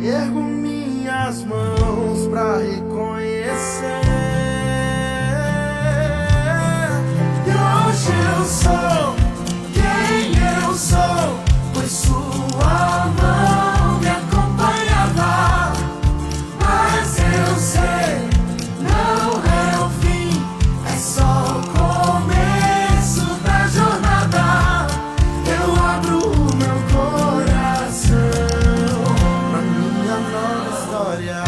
Ergo minhas mãos pra reconhecer que hoje eu sou quem eu sou, pois sua mão me acompanhava. Mas eu sei, não é o fim, é só o começo da jornada. Eu abro o meu coração pra minha nova história.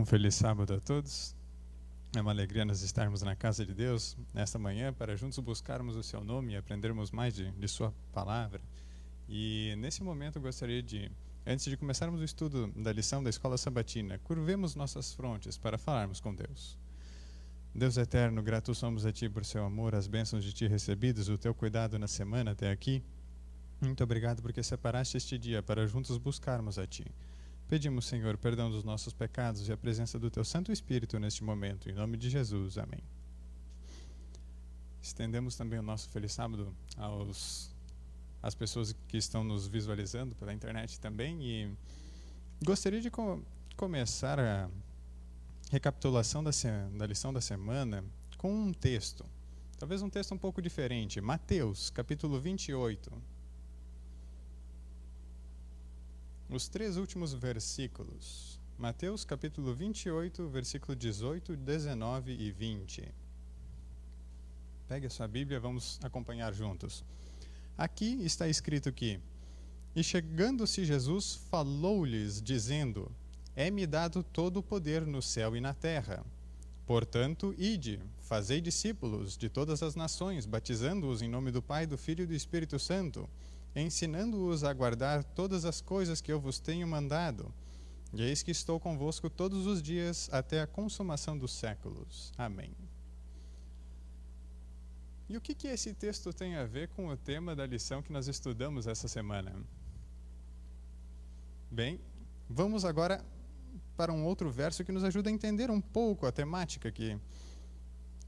Um feliz sábado a todos. É uma alegria nós estarmos na casa de Deus nesta manhã para juntos buscarmos o seu nome e aprendermos mais de sua palavra. E nesse momento eu gostaria de, antes de começarmos o estudo da lição da escola sabatina, curvemos nossas frontes para falarmos com Deus. Deus eterno, gratos somos a Ti por seu amor, as bênçãos de Ti recebidas, o Teu cuidado na semana até aqui. Muito obrigado porque separaste este dia para juntos buscarmos a Ti. Pedimos, Senhor, perdão dos nossos pecados e a presença do Teu Santo Espírito neste momento. Em nome de Jesus. Amém. Estendemos também o nosso feliz sábado às pessoas que estão nos visualizando pela internet também. E gostaria de começar a recapitulação da lição da semana com um texto. Talvez um texto um pouco diferente. Mateus, capítulo 28. Os 3 últimos versículos. Mateus capítulo 28, versículo 18, 19 e 20. Pegue a sua Bíblia, vamos acompanhar juntos. Aqui está escrito que: E chegando-se Jesus, falou-lhes, dizendo: É-me dado todo o poder no céu e na terra. Portanto, ide, fazei discípulos de todas as nações, batizando-os em nome do Pai, do Filho e do Espírito Santo, ensinando-os a guardar todas as coisas que eu vos tenho mandado. E eis que estou convosco todos os dias até a consumação dos séculos. Amém. E o que esse texto tem a ver com o tema da lição que nós estudamos essa semana? Bem, vamos agora para um outro verso que nos ajuda a entender um pouco a temática que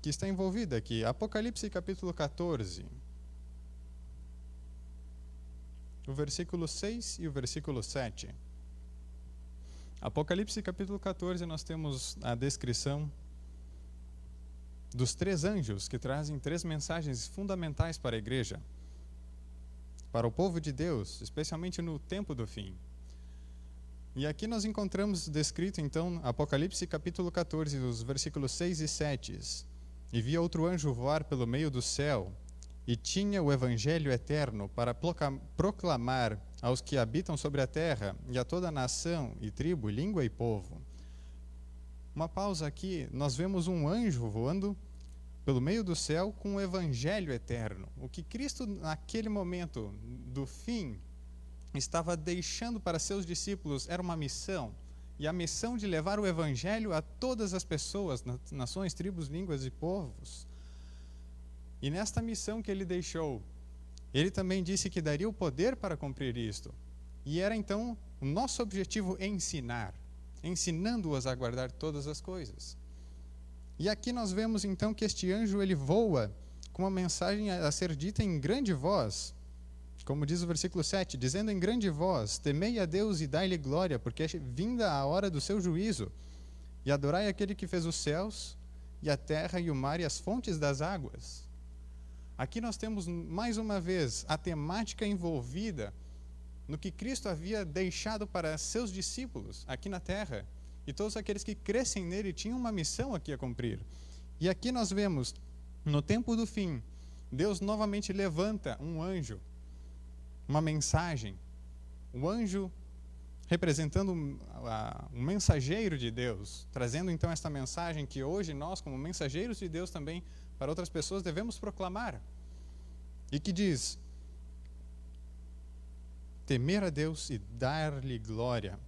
está envolvida aqui. Apocalipse capítulo 14. O versículo 6 e o versículo 7. Apocalipse capítulo 14, nós temos a descrição dos 3 anjos que trazem 3 mensagens fundamentais para a igreja, para o povo de Deus, especialmente no tempo do fim. E aqui nós encontramos descrito então Apocalipse capítulo 14, os versículos 6 e 7. E vi outro anjo voar pelo meio do céu, e tinha o evangelho eterno para proclamar aos que habitam sobre a terra e a toda nação e tribo, língua e povo. Uma pausa aqui, nós vemos um anjo voando pelo meio do céu com o evangelho eterno. O que Cristo naquele momento do fim estava deixando para seus discípulos era uma missão, e a missão de levar o evangelho a todas as pessoas, nações, tribos, línguas e povos. E nesta missão que ele deixou, ele também disse que daria o poder para cumprir isto. E era então o nosso objetivo ensinar, ensinando-os a guardar todas as coisas. E aqui nós vemos então que este anjo ele voa com uma mensagem a ser dita em grande voz, como diz o versículo 7, dizendo em grande voz: Temei a Deus e dai-lhe glória, porque é vinda a hora do seu juízo, e adorai aquele que fez os céus, e a terra, e o mar, e as fontes das águas. Aqui nós temos mais uma vez a temática envolvida no que Cristo havia deixado para seus discípulos aqui na terra. E todos aqueles que crescem nele tinham uma missão aqui a cumprir. E aqui nós vemos, no tempo do fim, Deus novamente levanta um anjo, uma mensagem. Um anjo representando um mensageiro de Deus, trazendo então esta mensagem que hoje nós, como mensageiros de Deus também, para outras pessoas devemos proclamar. E que diz: temer a Deus e dar-lhe glória,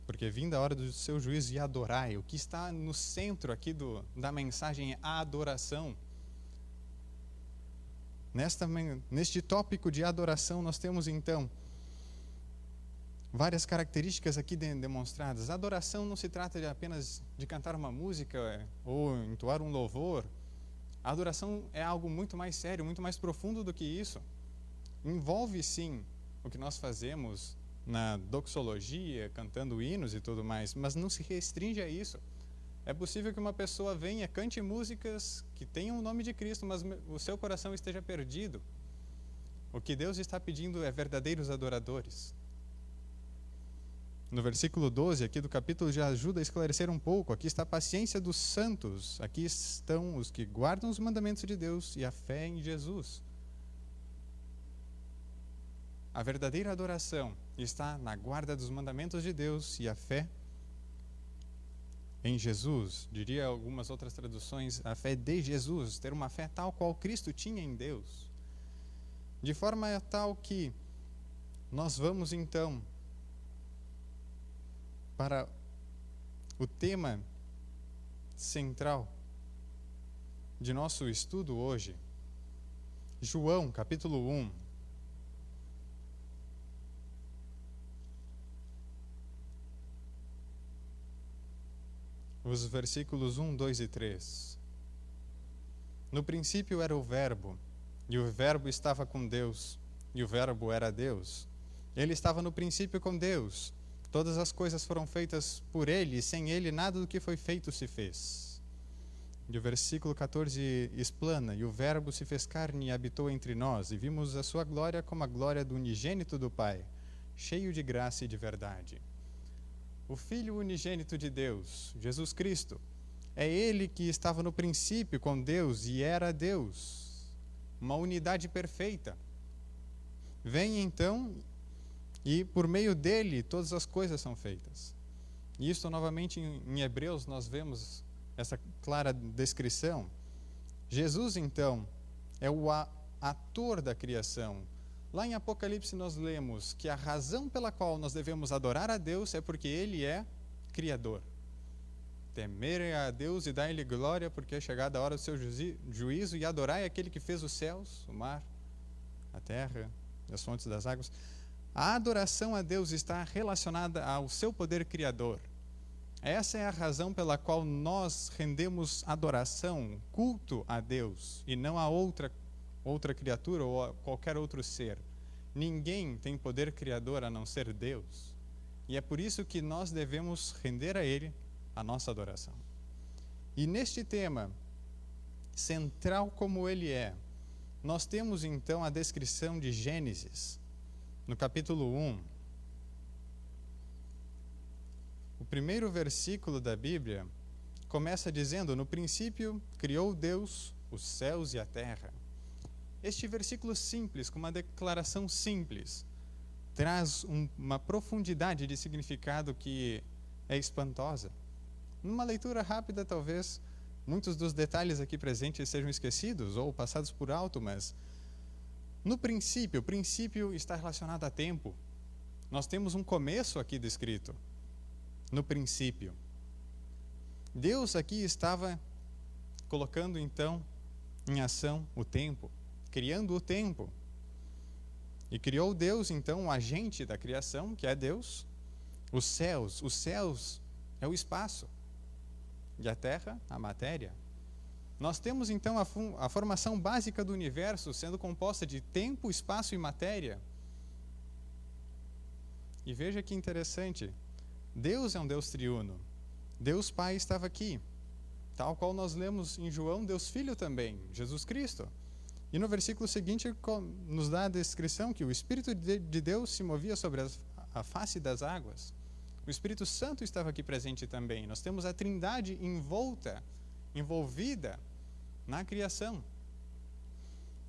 porque vinda a hora do seu juízo, e adorai. O que está no centro aqui da mensagem é a adoração. Neste tópico de adoração nós temos então várias características aqui demonstradas. A adoração não se trata apenas de cantar uma música ou entoar um louvor. A adoração é algo muito mais sério, muito mais profundo do que isso. Envolve, sim, o que nós fazemos na doxologia, cantando hinos e tudo mais, mas não se restringe a isso. É possível que uma pessoa venha, cante músicas que tenham o nome de Cristo, mas o seu coração esteja perdido. O que Deus está pedindo é verdadeiros adoradores. No versículo 12 aqui do capítulo já ajuda a esclarecer um pouco. Aqui está a paciência dos santos. Aqui estão os que guardam os mandamentos de Deus e a fé em Jesus. A verdadeira adoração está na guarda dos mandamentos de Deus e a fé em Jesus, diria algumas outras traduções, a fé de Jesus, ter uma fé tal qual Cristo tinha em Deus, de forma tal que nós vamos então para o tema central de nosso estudo hoje, João, capítulo 1. Os versículos 1, 2 e 3. No princípio era o Verbo, e o Verbo estava com Deus, e o Verbo era Deus. Ele estava no princípio com Deus. Todas as coisas foram feitas por Ele, e sem Ele nada do que foi feito se fez. E o versículo 14 explana: e o Verbo se fez carne e habitou entre nós, e vimos a sua glória como a glória do unigênito do Pai, cheio de graça e de verdade. O Filho unigênito de Deus, Jesus Cristo, é Ele que estava no princípio com Deus e era Deus, uma unidade perfeita. Vem então, e por meio dele todas as coisas são feitas. E isso novamente em Hebreus nós vemos essa clara descrição. Jesus então é o ator da criação. Lá em Apocalipse nós lemos que a razão pela qual nós devemos adorar a Deus é porque Ele é Criador. Temerem a Deus e dar-lhe glória, porque é chegada a hora do seu juízo, e adorai aquele que fez os céus, o mar, a terra, as fontes das águas. A adoração a Deus está relacionada ao seu poder criador. Essa é a razão pela qual nós rendemos adoração, culto a Deus, e não a outra criatura ou a qualquer outro ser. Ninguém tem poder criador a não ser Deus. E é por isso que nós devemos render a Ele a nossa adoração. E neste tema, central como ele é, nós temos então a descrição de Gênesis, no capítulo 1. O primeiro versículo da Bíblia começa dizendo: no princípio criou Deus os céus e a terra. Este versículo simples, com uma declaração simples, traz uma profundidade de significado que é espantosa. Numa leitura rápida, talvez muitos dos detalhes aqui presentes sejam esquecidos ou passados por alto, mas no princípio, o princípio está relacionado a tempo. Nós temos um começo aqui descrito. No princípio. Deus aqui estava colocando então em ação o tempo, criando o tempo. E criou Deus então o agente da criação, que é Deus, os céus. Os céus é o espaço. E a terra, a matéria. Nós temos então a formação básica do universo sendo composta de tempo, espaço e matéria. E veja que interessante, Deus é um Deus triuno. Deus Pai estava aqui, tal qual nós lemos em João, Deus Filho também, Jesus Cristo. E no versículo seguinte nos dá a descrição que o Espírito de Deus se movia sobre a face das águas. O Espírito Santo estava aqui presente também. Nós temos a Trindade envolvida na criação.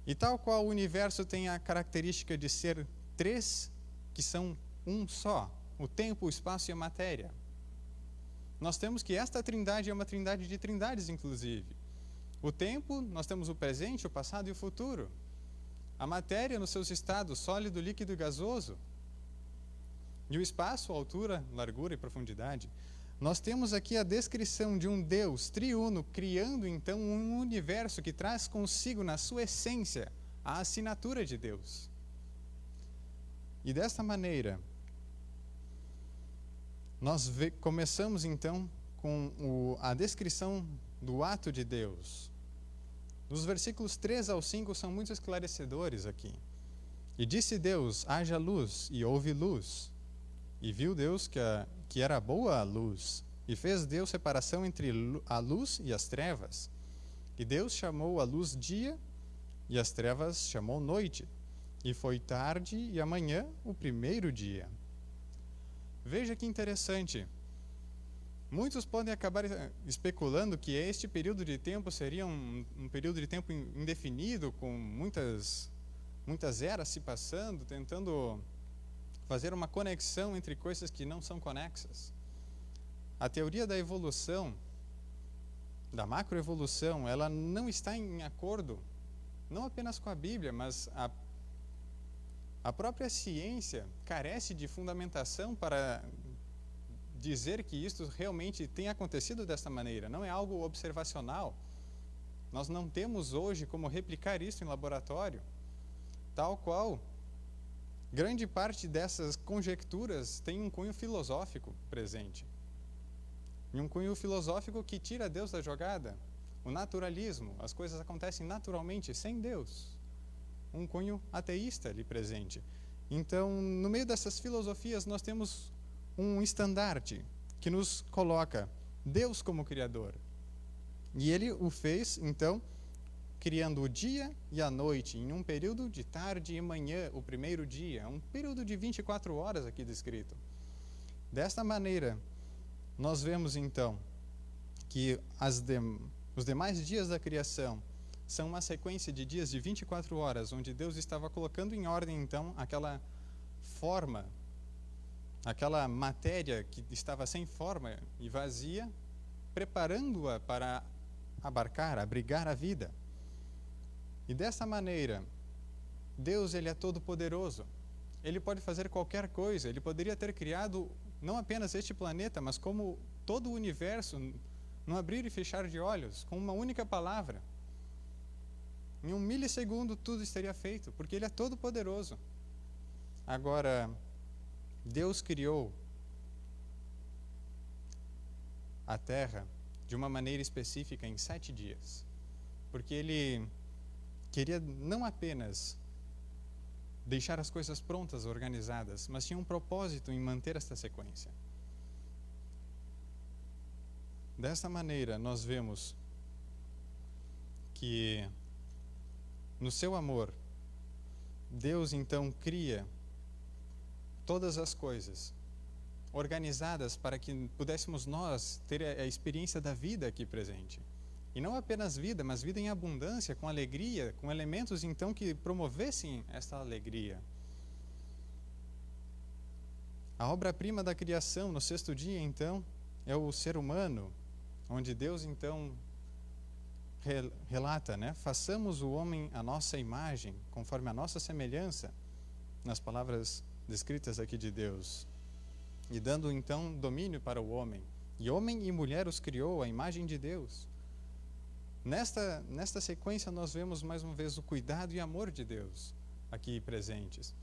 E tal qual o universo tem a característica de ser três, que são um só, o tempo, o espaço e a matéria. Nós temos que esta Trindade é uma trindade de trindades, inclusive. O tempo, nós temos o presente, o passado e o futuro. A matéria nos seus estados sólido, líquido e gasoso. E o espaço, altura, largura e profundidade. Nós temos aqui a descrição de um Deus triuno criando então um universo que traz consigo na sua essência a assinatura de Deus. E desta maneira, nós começamos então com a descrição do ato de Deus. Os versículos 3 ao 5 são muito esclarecedores aqui. E disse Deus, haja luz, e houve luz. E viu Deus que era boa a luz, e fez Deus separação entre a luz e as trevas. E Deus chamou a luz dia, e as trevas chamou noite. E foi tarde e amanhã o primeiro dia. Veja que interessante. Muitos podem acabar especulando que este período de tempo seria um período de tempo indefinido, com muitas eras se passando, tentando fazer uma conexão entre coisas que não são conexas. a teoria da evolução, da macroevolução, ela não está em acordo, não apenas com a Bíblia, mas a própria ciência carece de fundamentação para dizer que isto realmente tem acontecido desta maneira. Não é algo observacional. Nós não temos hoje como replicar isso em laboratório, tal qual grande parte dessas conjecturas tem um cunho filosófico presente. E um cunho filosófico que tira Deus da jogada. O naturalismo, as coisas acontecem naturalmente, sem Deus. Um cunho ateísta ali presente. Então, no meio dessas filosofias, nós temos um estandarte que nos coloca Deus como Criador. E Ele o fez, então, criando o dia e a noite, em um período de tarde e manhã, o primeiro dia, um período de 24 horas aqui descrito. Desta maneira, nós vemos, então, que os demais dias da criação são uma sequência de dias de 24 horas, onde Deus estava colocando em ordem, então, aquela forma, aquela matéria que estava sem forma e vazia, preparando-a para abrigar a vida. E dessa maneira, Deus, Ele é todo-poderoso. Ele pode fazer qualquer coisa. Ele poderia ter criado não apenas este planeta, mas como todo o universo, num abrir e fechar de olhos, com uma única palavra. Em um milissegundo tudo estaria feito, porque Ele é todo-poderoso. Agora, Deus criou a Terra de uma maneira específica em 7 dias, porque Ele queria não apenas deixar as coisas prontas, organizadas, mas tinha um propósito em manter esta sequência. Desta maneira, nós vemos que, no seu amor, Deus então cria todas as coisas organizadas para que pudéssemos nós ter a experiência da vida aqui presente. E não apenas vida, mas vida em abundância, com alegria, com elementos então que promovessem esta alegria. A obra-prima da criação no 6º dia, então, é o ser humano, onde Deus então relata, né? Façamos o homem à nossa imagem, conforme a nossa semelhança, nas palavras descritas aqui de Deus. E dando então domínio para o homem. E homem e mulher os criou à imagem de Deus. Nesta sequência nós vemos mais uma vez o cuidado e amor de Deus aqui presentes.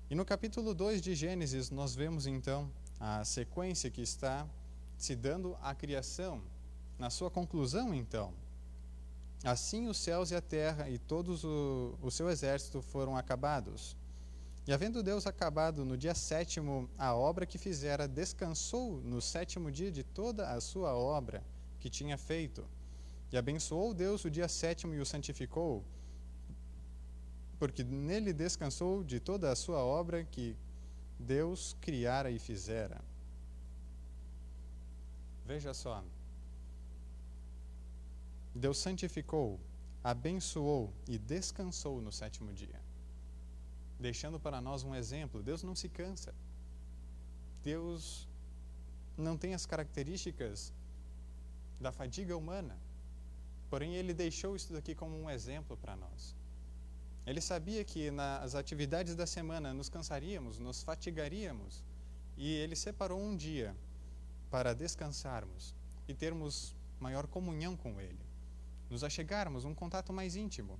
E no capítulo 2 de Gênesis nós vemos então a sequência que está se dando à criação. Na sua conclusão então, assim os céus e a terra e todos o seu exército foram acabados. E havendo Deus acabado no dia 7º a obra que fizera, descansou no 7º dia de toda a sua obra que tinha feito. E abençoou Deus o dia 7º e o santificou, porque nele descansou de toda a sua obra que Deus criara e fizera. Veja só. Deus santificou, abençoou e descansou no 7º dia, deixando para nós um exemplo. Deus não se cansa. Deus não tem as características da fadiga humana. Porém, Ele deixou isso daqui como um exemplo para nós. Ele sabia que nas atividades da semana nos cansaríamos, nos fatigaríamos. E Ele separou um dia para descansarmos e termos maior comunhão com Ele. Nos achegarmos, um contato mais íntimo.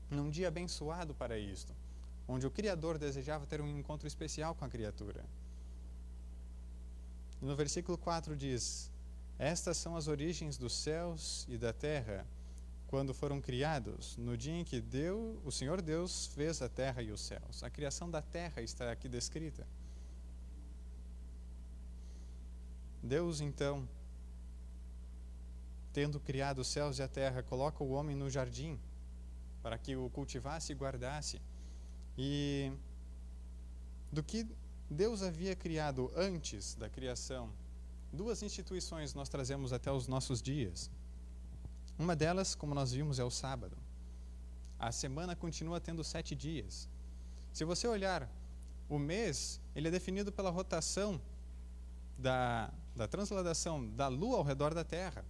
Num dia abençoado para isto, onde o Criador desejava ter um encontro especial com a criatura. E no versículo 4 diz: estas são as origens dos céus e da terra, quando foram criados, no dia em que o Senhor Deus fez a terra e os céus. A criação da terra está aqui descrita. Deus, então, tendo criado os céus e a terra, coloca o homem no jardim, para que o cultivasse e guardasse. E do que Deus havia criado antes da criação, 2 instituições nós trazemos até os nossos dias. Uma delas, como nós vimos, é o sábado. A semana continua tendo 7 dias. Se você olhar o mês, ele é definido pela rotação da transladação da Lua ao redor da Terra.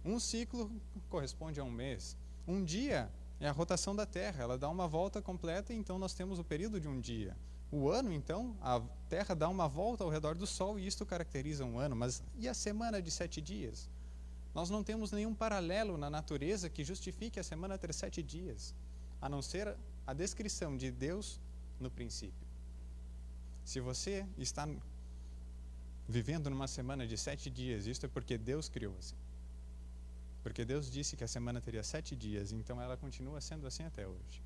Um ciclo corresponde a um mês. Um dia é a rotação da Terra, ela dá uma volta completa, então nós temos o período de um dia. O ano, então, a Terra dá uma volta ao redor do Sol e isto caracteriza um ano. Mas e a semana de 7 dias? Nós não temos nenhum paralelo na natureza que justifique a semana ter 7 dias, a não ser a descrição de Deus no princípio. Se você está vivendo numa semana de 7 dias, isto é porque Deus criou assim. Porque Deus disse que a semana teria 7 dias, então ela continua sendo assim até hoje.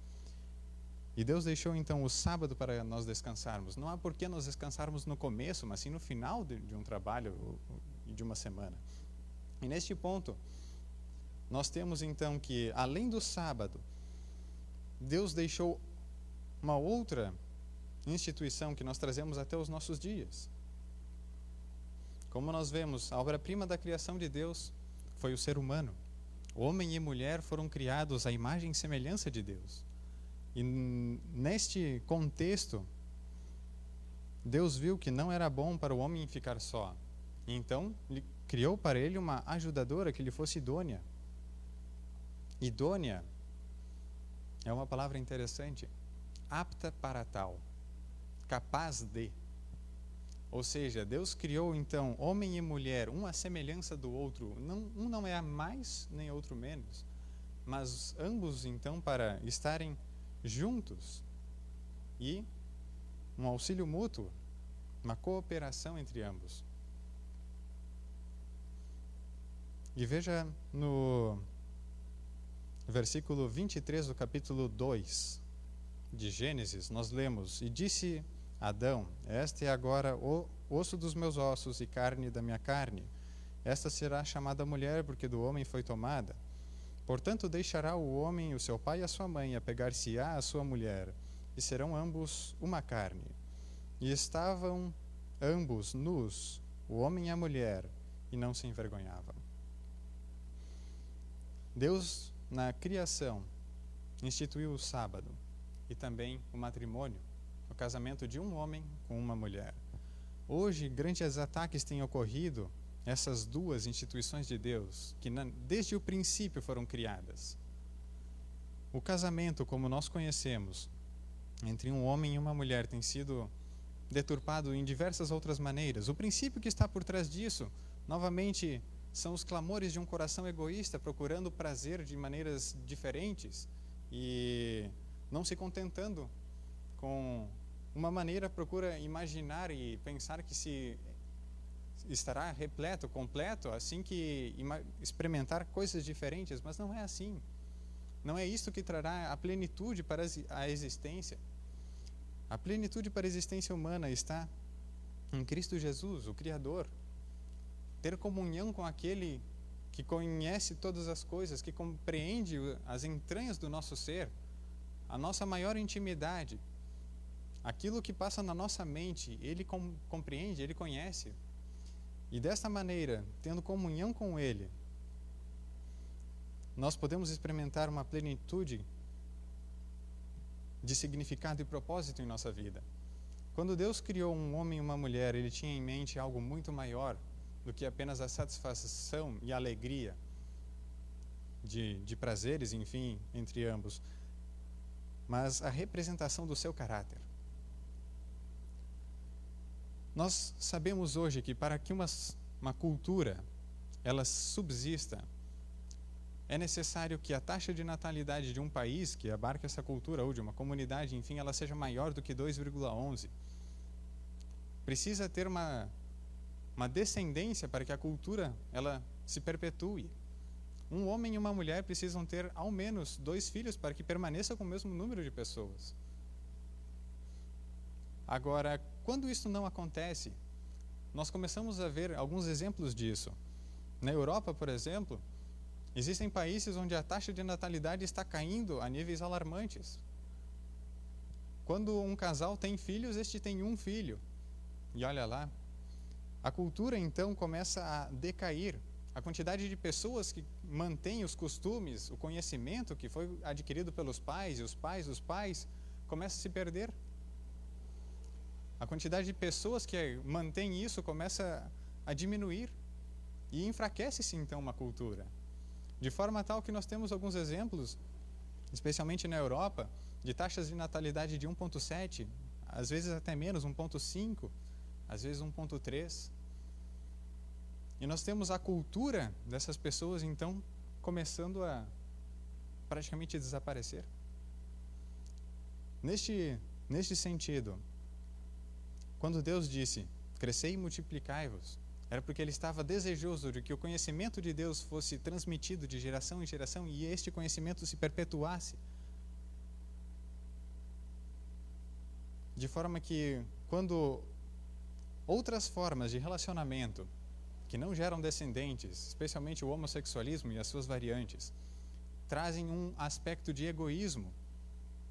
E Deus deixou então o sábado para nós descansarmos. Não há por que nós descansarmos no começo, mas sim no final de um trabalho e de uma semana. E neste ponto, nós temos então que, além do sábado, Deus deixou uma outra instituição que nós trazemos até os nossos dias. Como nós vemos, a obra-prima da criação de Deus foi o ser humano. Homem e mulher foram criados à imagem e semelhança de Deus. E neste contexto, Deus viu que não era bom para o homem ficar só. E então, criou para ele uma ajudadora que lhe fosse idônea. Idônea é uma palavra interessante. Apta para tal. Capaz de. Ou seja, Deus criou então homem e mulher, um à semelhança do outro. Um não é mais nem outro menos, mas ambos então para estarem juntos e um auxílio mútuo, uma cooperação entre ambos. E veja no versículo 23 do capítulo 2 de Gênesis, nós lemos: E disse Adão: Este é agora o osso dos meus ossos e carne da minha carne. Esta será chamada mulher, porque do homem foi tomada. Portanto, deixará o homem o seu pai e a sua mãe, apegar-se-á à sua mulher, e serão ambos uma carne. E estavam ambos nus, o homem e a mulher, e não se envergonhavam. Deus, na criação, instituiu o sábado e também o matrimônio, o casamento de um homem com uma mulher. Hoje, grandes ataques têm ocorrido essas duas instituições de Deus, que desde o princípio foram criadas. O casamento, como nós conhecemos, entre um homem e uma mulher tem sido deturpado em diversas outras maneiras. O princípio que está por trás disso, novamente, são os clamores de um coração egoísta procurando prazer de maneiras diferentes e não se contentando com uma maneira, procura imaginar e pensar que se estará repleto, completo, assim que experimentar coisas diferentes, mas não é assim. Não é isso que trará a plenitude para a existência. A plenitude para a existência humana está em Cristo Jesus, o Criador. Ter comunhão com aquele que conhece todas as coisas, que compreende as entranhas do nosso ser, a nossa maior intimidade, aquilo que passa na nossa mente, Ele compreende, Ele conhece. E desta maneira, tendo comunhão com Ele, nós podemos experimentar uma plenitude de significado e propósito em nossa vida. Quando Deus criou um homem e uma mulher, Ele tinha em mente algo muito maior do que apenas a satisfação e a alegria de prazeres, enfim, entre ambos, mas a representação do seu caráter. Nós sabemos hoje que para que uma cultura ela subsista, é necessário que a taxa de natalidade de um país que abarca essa cultura, ou de uma comunidade, enfim, ela seja maior do que 2,11. Precisa ter uma descendência para que a cultura ela se perpetue. Um homem e uma mulher precisam ter ao menos 2 filhos para que permaneça com o mesmo número de pessoas. Agora, quando isso não acontece, nós começamos a ver alguns exemplos disso. Na Europa, por exemplo, existem países onde a taxa de natalidade está caindo a níveis alarmantes. Quando um casal tem filhos, este tem um filho. E olha lá, a cultura então começa a decair. A quantidade de pessoas que mantêm os costumes, o conhecimento que foi adquirido pelos pais e os pais dos pais, começa a se perder. A quantidade de pessoas que mantém isso começa a diminuir e enfraquece-se então uma cultura. De forma tal que nós temos alguns exemplos, especialmente na Europa, de taxas de natalidade de 1,7, às vezes até menos, 1,5, às vezes 1,3. E nós temos a cultura dessas pessoas, então, começando a praticamente desaparecer. Neste sentido, quando Deus disse, crescei e multiplicai-vos, era porque Ele estava desejoso de que o conhecimento de Deus fosse transmitido de geração em geração e este conhecimento se perpetuasse. De forma que, quando outras formas de relacionamento que não geram descendentes, especialmente o homossexualismo e as suas variantes, trazem um aspecto de egoísmo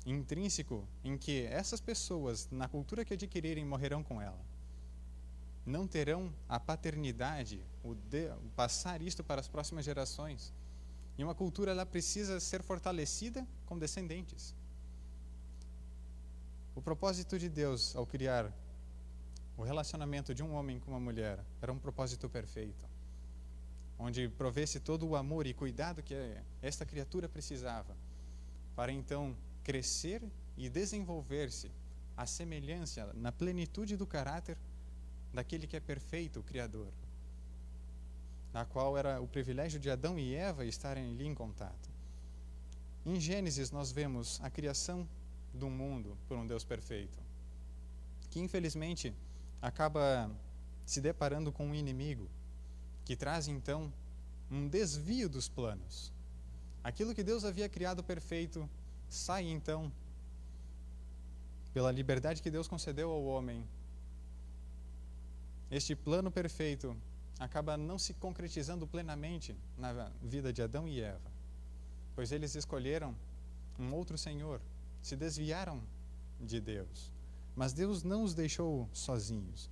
intrínseco em que essas pessoas, na cultura que adquirirem, morrerão com ela. Não terão a paternidade, o passar isto para as próximas gerações. E uma cultura ela precisa ser fortalecida com descendentes. O propósito de Deus ao criar o relacionamento de um homem com uma mulher era um propósito perfeito, onde provesse todo o amor e cuidado que esta criatura precisava, para então crescer e desenvolver-se à semelhança, na plenitude do caráter daquele que é perfeito, o Criador, na qual era o privilégio de Adão e Eva estarem ali em contato. Em Gênesis nós vemos a criação do mundo por um Deus perfeito, que infelizmente acaba se deparando com um inimigo, que traz então um desvio dos planos. Aquilo que Deus havia criado perfeito sai então, pela liberdade que Deus concedeu ao homem, este plano perfeito acaba não se concretizando plenamente na vida de Adão e Eva, pois eles escolheram um outro Senhor, se desviaram de Deus. Mas Deus não os deixou sozinhos.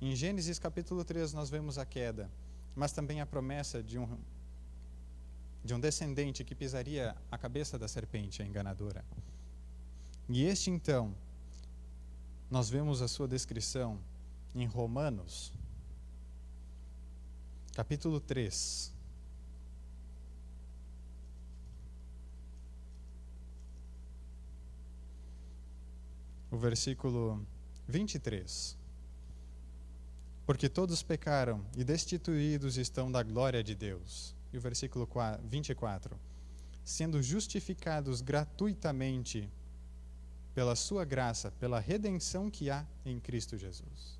Em Gênesis capítulo 3 nós vemos a queda, mas também a promessa de um descendente que pisaria a cabeça da serpente, a enganadora. E este então, nós vemos a sua descrição em Romanos, capítulo 3. O versículo 23. Porque todos pecaram e destituídos estão da glória de Deus. E o versículo 24. Sendo justificados gratuitamente pela sua graça, pela redenção que há em Cristo Jesus.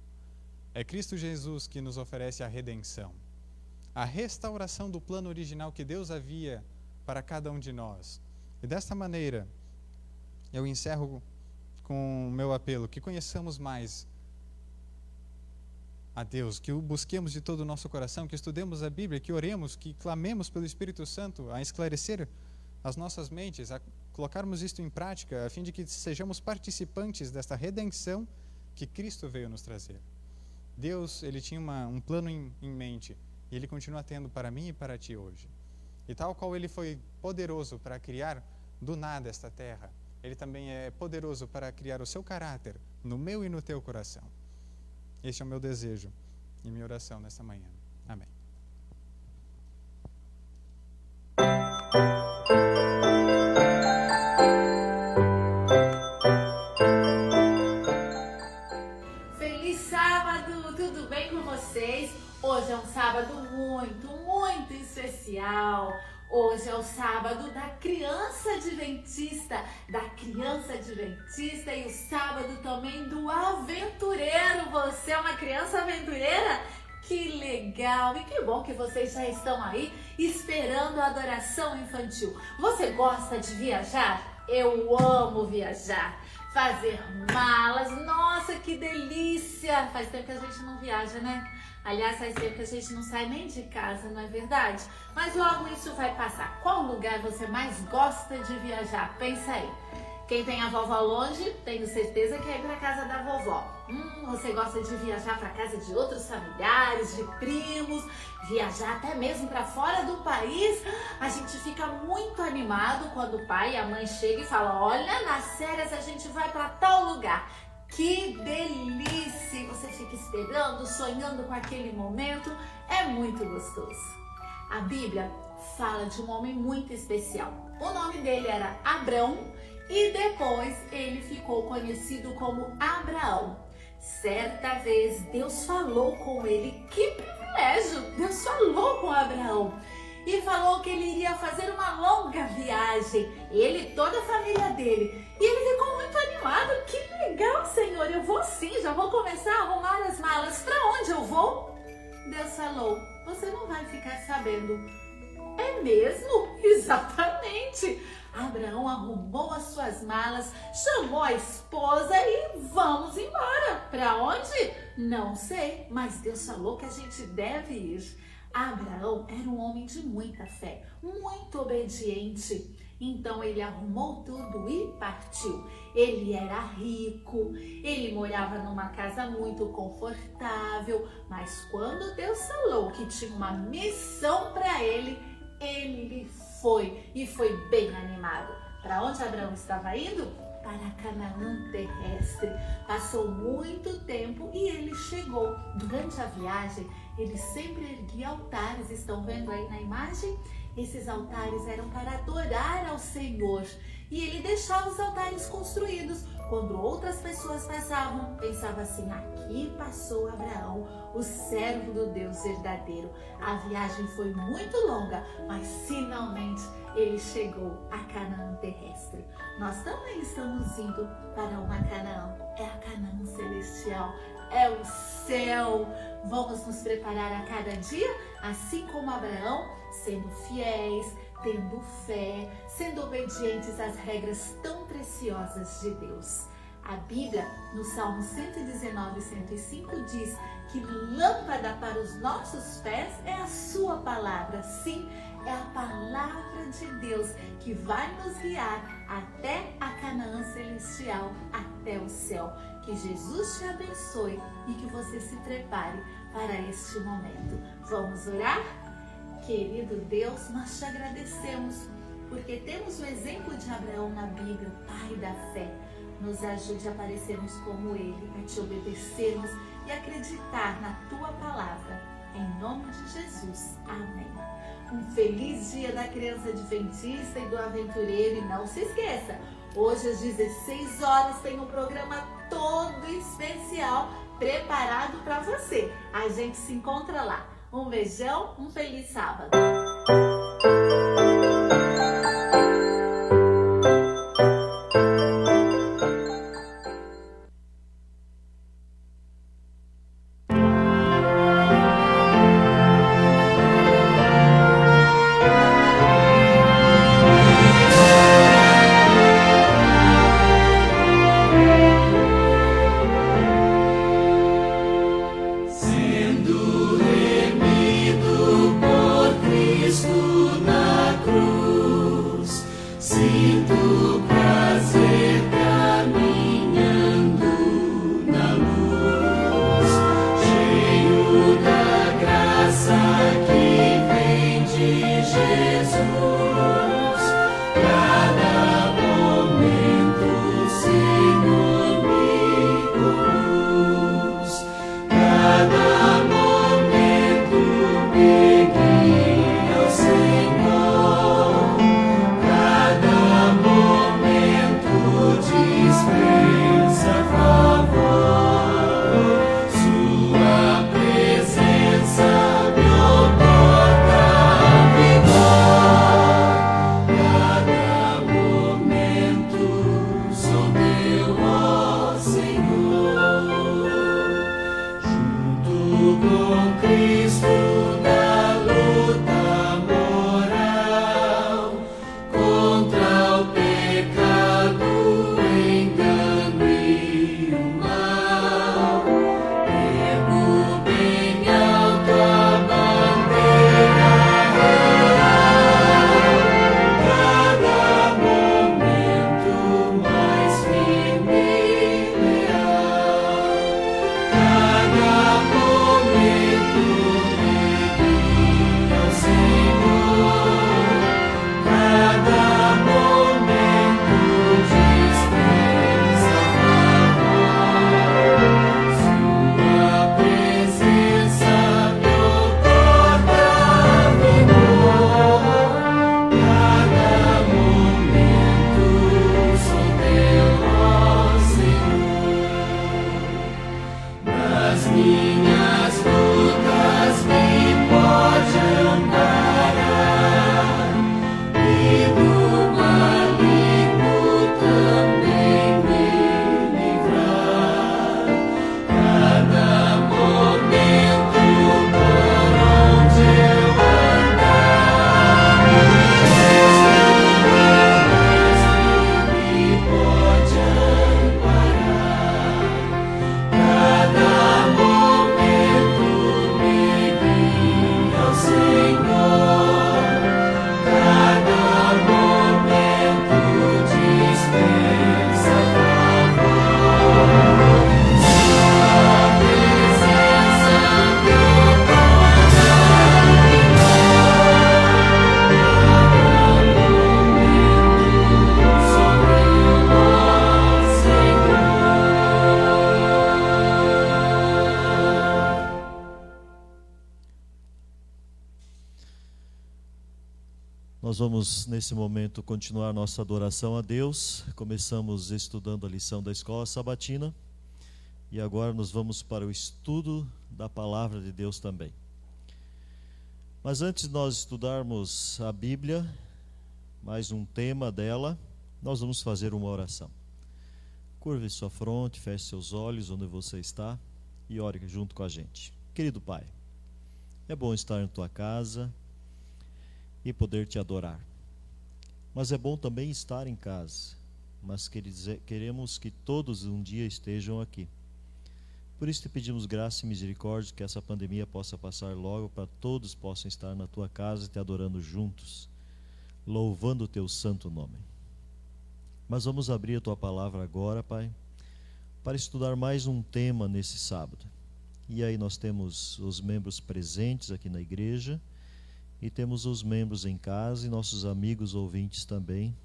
É Cristo Jesus que nos oferece a redenção, a restauração do plano original que Deus havia para cada um de nós. E desta maneira, eu encerro com o meu apelo, que conheçamos mais a Deus, que o busquemos de todo o nosso coração, que estudemos a Bíblia, que oremos, que clamemos pelo Espírito Santo a esclarecer as nossas mentes, a colocarmos isto em prática, a fim de que sejamos participantes desta redenção que Cristo veio nos trazer. Deus, Ele tinha um plano em mente, e Ele continua tendo para mim e para ti hoje. E tal qual Ele foi poderoso para criar do nada esta terra, Ele também é poderoso para criar o seu caráter no meu e no teu coração. Este é o meu desejo e minha oração nesta manhã. Amém. Feliz sábado! Tudo bem com vocês? Hoje é um sábado muito especial. Hoje é o sábado da criança adventista, e o sábado também do aventureiro. Você é uma criança aventureira? Que legal! E que bom que vocês já estão aí esperando a adoração infantil. Você gosta de viajar? Eu amo viajar, fazer malas. Nossa, que delícia! Faz tempo que a gente não viaja, né? Aliás, faz tempo que a gente não sai nem de casa, não é verdade? Mas logo isso vai passar. Qual lugar você mais gosta de viajar? Pensa aí. Quem tem a vovó longe, tenho certeza que é ir para casa da vovó. Você gosta de viajar para casa de outros familiares, de primos, viajar até mesmo para fora do país? A gente fica muito animado quando o pai e a mãe chegam e falam: olha, nas férias a gente vai para tal lugar. Que delícia! E você fica esperando, sonhando com aquele momento. É muito gostoso. A Bíblia fala de um homem muito especial. O nome dele era Abrão e depois ele ficou conhecido como Abraão. Certa vez Deus falou com ele, que privilégio! Deus falou com Abraão e falou que ele iria fazer uma longa viagem, ele e toda a família dele. E ele ficou muito animado. Que legal, Senhor, eu vou sim, já vou começar a arrumar as malas. Para onde eu vou? Deus falou, você não vai ficar sabendo. É mesmo? Exatamente! Abraão arrumou as suas malas, chamou a esposa e vamos embora. Para onde? Não sei, mas Deus falou que a gente deve ir. Abraão era um homem de muita fé, muito obediente. Então ele arrumou tudo e partiu. Ele era rico, ele morava numa casa muito confortável, mas quando Deus falou que tinha uma missão para ele, ele foi e foi bem animado. Para onde Abraão estava indo? Para Canaã terrestre. Passou muito tempo e ele chegou. Durante a viagem, ele sempre erguia altares. Estão vendo aí na imagem? Esses altares eram para adorar ao Senhor. E ele deixava os altares construídos. Quando outras pessoas passavam, pensava assim, aqui passou Abraão, o servo do Deus verdadeiro. A viagem foi muito longa, mas finalmente ele chegou a Canaã terrestre. Nós também estamos indo para uma Canaã. É a Canaã celestial, é o céu. Vamos nos preparar a cada dia, assim como Abraão, sendo fiéis, tendo fé, sendo obedientes às regras tão preciosas de Deus. A Bíblia, no Salmo 119, 105, diz que lâmpada para os nossos pés é a sua palavra. Sim, é a palavra de Deus que vai nos guiar até a Canaã celestial, até o céu. Que Jesus te abençoe e que você se prepare para este momento. Vamos orar? Querido Deus, nós te agradecemos porque temos o exemplo de Abraão na Bíblia, o pai da fé. Nos ajude a parecermos como ele, a te obedecermos e acreditar na tua palavra. Em nome de Jesus. Amém. Um feliz dia da criança adventista e do aventureiro. E não se esqueça, hoje às 16 horas tem um programa todo especial preparado para você. A gente se encontra lá. Um beijão, um feliz sábado. Amor. vamos, nesse momento, continuar nossa adoração a Deus. Começamos estudando a lição da escola sabatina e agora nós vamos para o estudo da palavra de Deus também. Mas antes de nós estudarmos a Bíblia, mais um tema dela, nós vamos fazer uma oração. Curve sua fronte, feche seus olhos onde você está e ore junto com a gente. Querido Pai, é bom estar em tua casa e poder te adorar. Mas é bom também estar em casa, mas queremos que todos um dia estejam aqui. Por isso te pedimos graça e misericórdia, que essa pandemia possa passar logo, para todos possam estar na tua casa te adorando juntos, louvando o teu santo nome. Mas vamos abrir a tua palavra agora, Pai, para estudar mais um tema nesse sábado. E aí nós temos os membros presentes aqui na igreja, e temos os membros em casa e nossos amigos ouvintes também,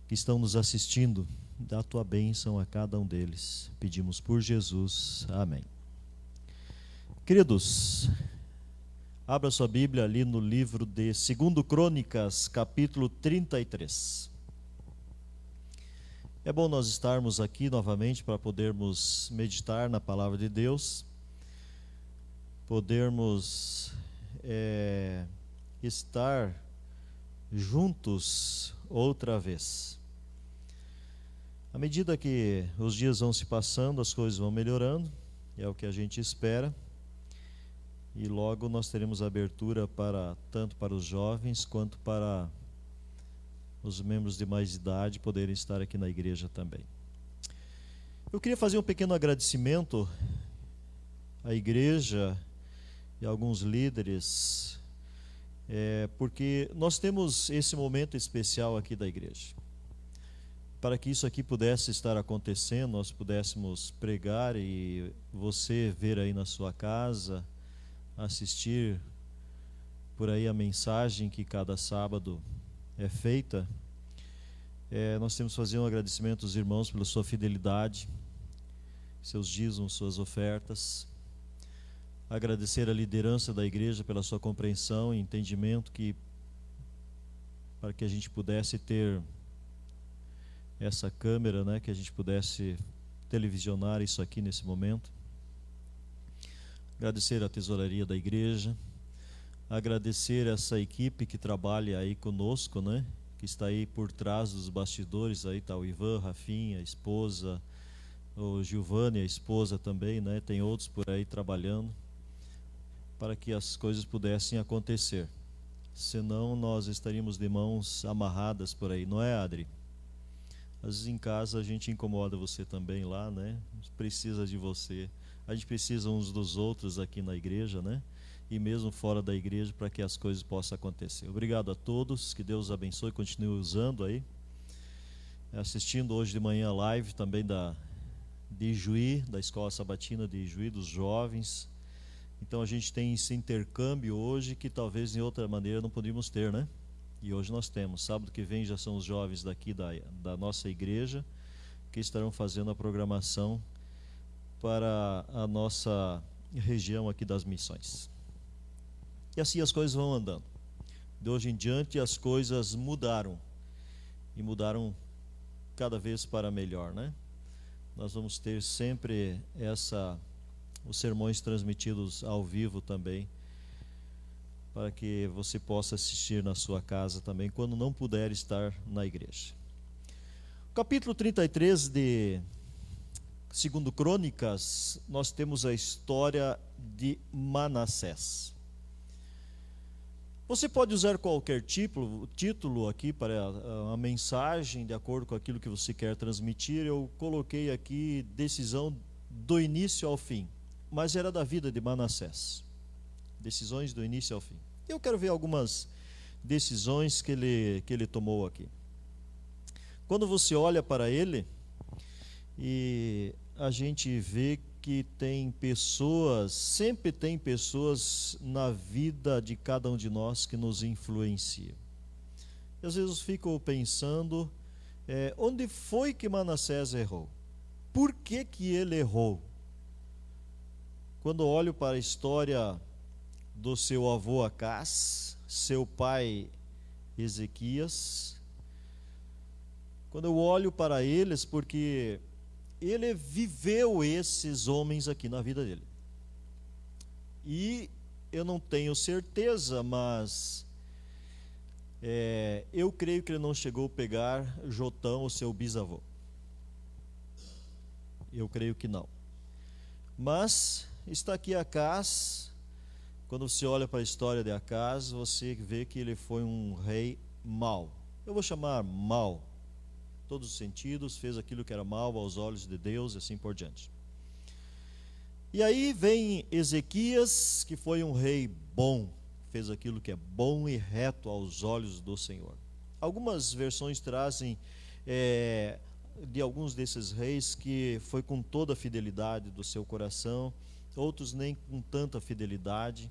que estão nos assistindo. Dá a tua bênção a cada um deles. Pedimos por Jesus. Amém. Queridos, abra sua Bíblia ali no livro de 2 Crônicas, capítulo 33. É bom nós estarmos aqui novamente para podermos meditar na palavra de Deus, podermos estar juntos outra vez. À medida que os dias vão se passando, as coisas vão melhorando, é o que a gente espera, e logo nós teremos abertura tanto para os jovens quanto para os membros de mais idade poderem estar aqui na igreja também. Eu queria fazer um pequeno agradecimento à igreja e alguns líderes, porque nós temos esse momento especial aqui da igreja. Para que isso aqui pudesse estar acontecendo, nós pudéssemos pregar e você ver aí na sua casa, assistir por aí a mensagem que cada sábado é feita. Nós temos que fazer um agradecimento aos irmãos pela sua fidelidade, seus dízimos, suas ofertas. Agradecer a liderança da igreja pela sua compreensão e entendimento, para que a gente pudesse ter essa câmera, né, que a gente pudesse televisionar isso aqui nesse momento. Agradecer a tesouraria da igreja, agradecer essa equipe que trabalha aí conosco, né, que está aí por trás dos bastidores, aí está o Ivan, Rafinha, a esposa, o Giovanni, a esposa também, né, tem outros por aí trabalhando, para que as coisas pudessem acontecer. Senão nós estaríamos de mãos amarradas por aí, não é, Adri? Às vezes em casa a gente incomoda você também lá, né? A gente precisa de você. A gente precisa uns dos outros aqui na igreja, né? E mesmo fora da igreja, para que as coisas possam acontecer. Obrigado a todos, que Deus abençoe e continue usando aí. Assistindo hoje de manhã a live também de Ijuí, da Escola Sabatina de Ijuí, dos jovens. Então a gente tem esse intercâmbio hoje que talvez em outra maneira não poderíamos ter, né? E hoje nós temos. Sábado que vem já são os jovens daqui da nossa igreja que estarão fazendo a programação para a nossa região aqui das missões. E assim as coisas vão andando. De hoje em diante as coisas mudaram. E mudaram cada vez para melhor, né? Nós vamos ter sempre os sermões transmitidos ao vivo também, para que você possa assistir na sua casa também, quando não puder estar na igreja. Capítulo 33 de 2 Crônicas, nós temos a história de Manassés. Você pode usar qualquer título aqui para a mensagem, de acordo com aquilo que você quer transmitir. Eu coloquei aqui decisão do início ao fim, mas era da vida de Manassés. Decisões do início ao fim. Eu quero ver algumas decisões que ele tomou aqui. Quando você olha para ele, e a gente vê que sempre tem pessoas na vida de cada um de nós que nos influenciam. E às vezes eu fico pensando, onde foi que Manassés errou? Por que ele errou? Quando olho para a história do seu avô Acás, seu pai Ezequias, quando eu olho para eles, porque ele viveu esses homens aqui na vida dele. E eu não tenho certeza, mas eu creio que ele não chegou a pegar Jotão, o seu bisavô. Eu creio que não. Mas está aqui Acás. Quando você olha para a história de Acás, você vê que ele foi um rei mau. Eu vou chamar mau. Todos os sentidos, fez aquilo que era mau aos olhos de Deus e assim por diante. E aí vem Ezequias, que foi um rei bom, fez aquilo que é bom e reto aos olhos do Senhor. Algumas versões trazem de alguns desses reis que foi com toda a fidelidade do seu coração, outros nem com tanta fidelidade,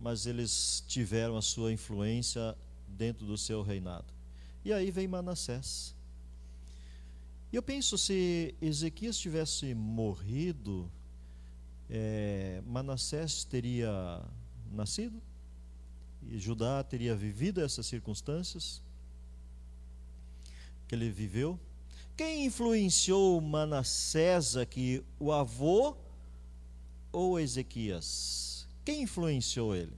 mas eles tiveram a sua influência dentro do seu reinado. E aí vem Manassés. E eu penso, se Ezequias tivesse morrido, Manassés teria nascido? E Judá teria vivido essas circunstâncias que ele viveu? Quem influenciou Manassés aqui, o avô ou Ezequias? Quem influenciou ele?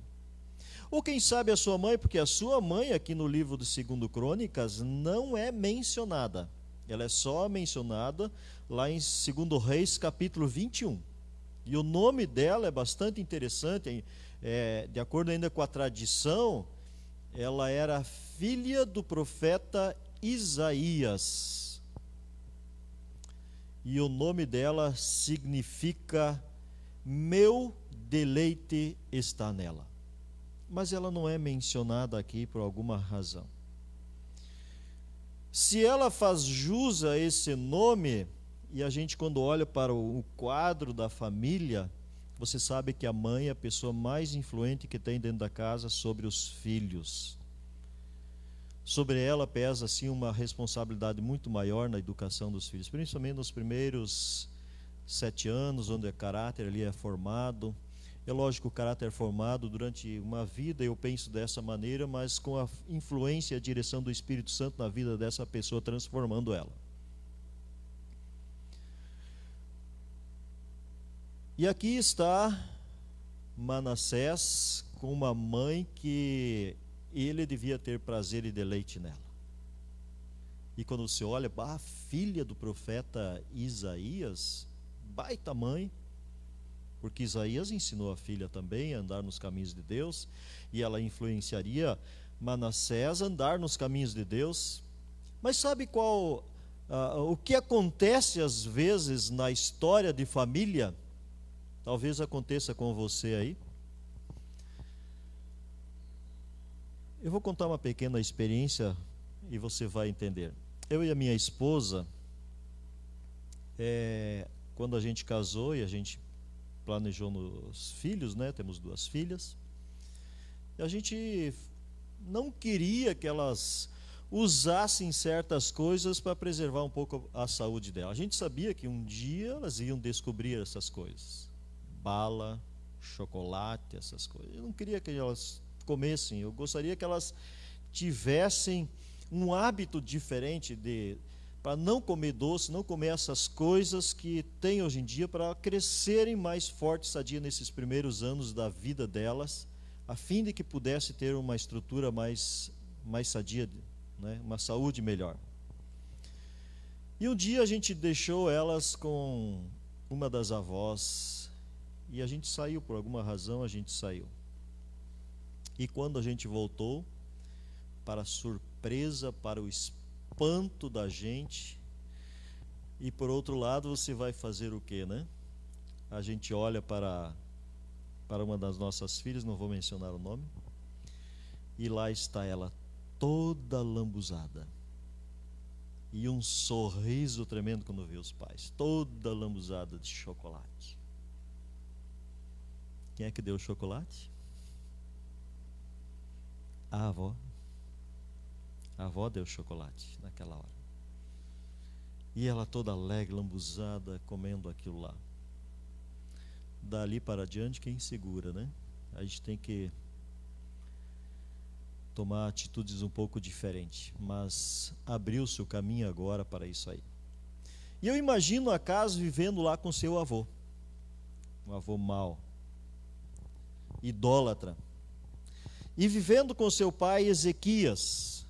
Ou quem sabe a sua mãe, porque a sua mãe aqui no livro de 2 Crônicas não é mencionada. Ela é só mencionada lá em 2 Reis capítulo 21. E o nome dela é bastante interessante, de acordo ainda com a tradição, ela era filha do profeta Isaías. E o nome dela significa meu deleite está nela. Mas ela não é mencionada aqui por alguma razão. Se ela faz jus a esse nome, e a gente quando olha para o quadro da família, você sabe que a mãe é a pessoa mais influente que tem dentro da casa sobre os filhos. Sobre ela pesa assim uma responsabilidade muito maior na educação dos filhos, principalmente nos primeiros 7 anos, onde o caráter ali é formado. É lógico, o caráter é formado durante uma vida, eu penso dessa maneira, mas com a influência e a direção do Espírito Santo na vida dessa pessoa, transformando ela. E aqui está Manassés com uma mãe que ele devia ter prazer e deleite nela. E quando você olha, a filha do profeta Isaías, baita mãe, porque Isaías ensinou a filha também a andar nos caminhos de Deus, e ela influenciaria Manassés a andar nos caminhos de Deus. Mas sabe o que acontece às vezes na história de família? Talvez aconteça com você aí. Eu vou contar uma pequena experiência e você vai entender. Eu e a minha esposa, quando a gente casou e a gente planejou nos filhos, né? Temos 2 filhas. E a gente não queria que elas usassem certas coisas para preservar um pouco a saúde dela. A gente sabia que um dia elas iam descobrir essas coisas. Bala, chocolate, essas coisas. Eu não queria que elas comessem, eu gostaria que elas tivessem um hábito diferente para não comer doce, não comer essas coisas que tem hoje em dia, para crescerem mais fortes, sadia nesses primeiros anos da vida delas, a fim de que pudesse ter uma estrutura mais sadia, né? Uma saúde melhor. E um dia a gente deixou elas com uma das avós, e a gente saiu, por alguma razão a gente saiu. E quando a gente voltou, para a surpresa, para o espanto da gente, e por outro lado você vai fazer o quê, né? A gente olha para uma das nossas filhas, não vou mencionar o nome, e lá está ela toda lambuzada, e um sorriso tremendo quando vê os pais, toda lambuzada de chocolate. Quem é que deu o chocolate? A avó. A avó deu chocolate naquela hora. E ela toda alegre, lambuzada, comendo aquilo lá. Dali para diante, quem segura, né? A gente tem que tomar atitudes um pouco diferentes, mas abriu-se o caminho agora para isso aí. E eu imagino Acas vivendo lá com seu avô, um avô mau, idólatra, e vivendo com seu pai Ezequias,